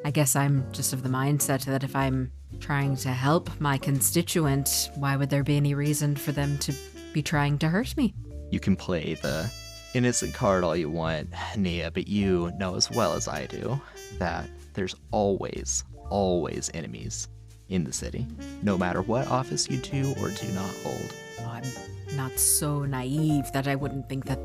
I guess I'm just of the mindset that if I'm trying to help my constituent, why would there be any reason for them to be trying to hurt me? You can play the innocent card all you want, Nia, but you know as well as I do that there's always enemies in the city, no matter what office you do or do not hold. Oh, I'm not so naive that I wouldn't think that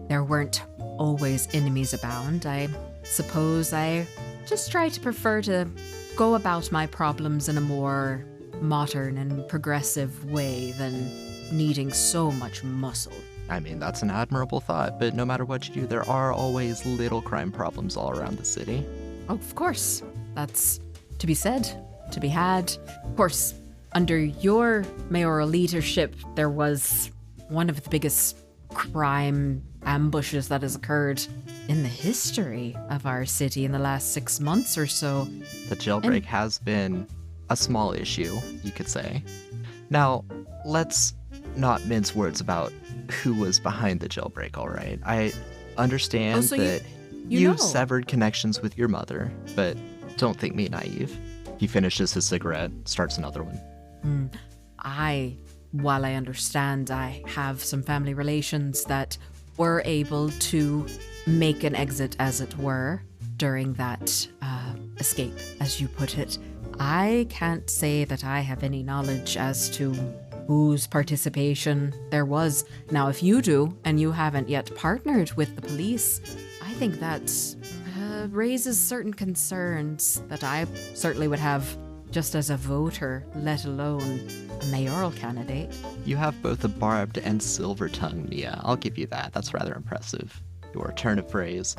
there weren't always enemies abound. I suppose I just try to prefer to go about my problems in a more modern and progressive way than needing so much muscle. I mean, that's an admirable thought, but no matter what you do, there are always little crime problems all around the city. Oh, of course. That's to be said, to be had. Of course, under your mayoral leadership, there was one of the biggest crime ambushes that has occurred in the history of our city in the last 6 months or so. The jailbreak has been a small issue, you could say. Now, let's not mince words about who was behind the jailbreak, all right? I understand that you severed connections with your mother, but don't think me naive. He finishes his cigarette, starts another one. While I understand I have some family relations that were able to make an exit, as it were, during that escape, as you put it, I can't say that I have any knowledge as to whose participation there was. Now, if you do, and you haven't yet partnered with the police, I think that raises certain concerns that I certainly would have just as a voter, let alone a mayoral candidate. You have both a barbed and silver tongue, Nia. I'll give you that. That's rather impressive. Your turn of phrase.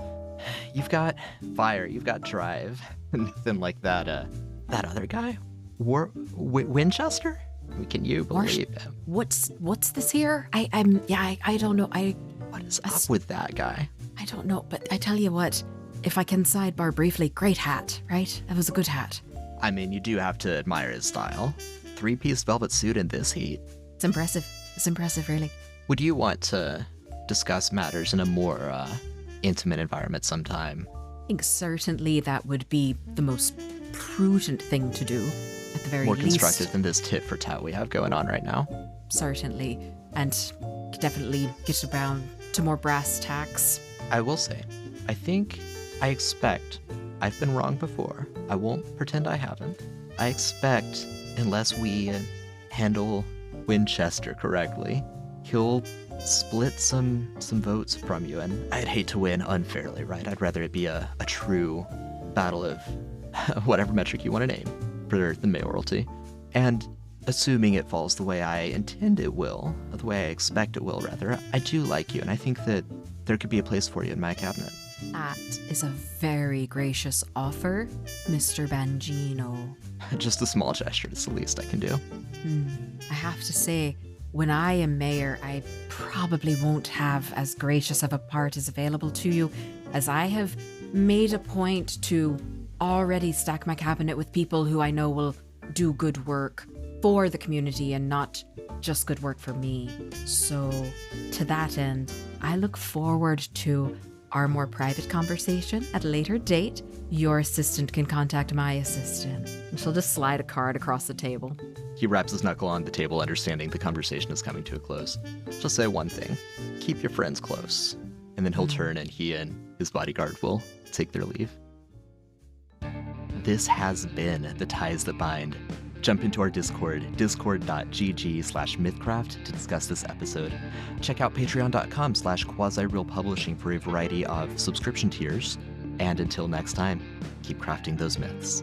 You've got fire, you've got drive. Nothing like that other guy. Winchester? Can you believe him? What's this here? I don't know. What is up with that guy? I don't know, but I tell you what, if I can sidebar briefly, great hat, right? That was a good hat. I mean, you do have to admire his style. 3-piece velvet suit in this heat. It's impressive. It's impressive, really. Would you want to discuss matters in a more intimate environment sometime? I think certainly that would be the most prudent thing to do, at the very More least. constructive than this tit for tat we have going on right now. Certainly, and definitely get around to more brass tacks. I will say, I expect, I've been wrong before. I won't pretend I haven't. I expect, unless we handle Winchester correctly, he'll split some votes from you, and I'd hate to win unfairly, right? I'd rather it be a true battle of whatever metric you want to name for the mayoralty. And assuming it falls the way I intend it will, or the way I expect it will, rather, I do like you, and I think that there could be a place for you in my cabinet. That is a very gracious offer, Mr. Bangino. Just a small gesture, it's the least I can do. I have to say, when I am mayor, I probably won't have as gracious of a part as available to you, as I have made a point to already stack my cabinet with people who I know will do good work for the community and not just good work for me. So, to that end, I look forward to our more private conversation at a later date. Your assistant can contact my assistant. And she'll just slide a card across the table. He wraps his knuckle on the table, understanding the conversation is coming to a close. Just say one thing. Keep your friends close. And then he'll turn and he and his bodyguard will take their leave. This has been The Ties That Bind. Jump into our Discord, discord.gg/mythcraft, to discuss this episode. Check out patreon.com/quasi-real-publishing for a variety of subscription tiers. And until next time, keep crafting those myths.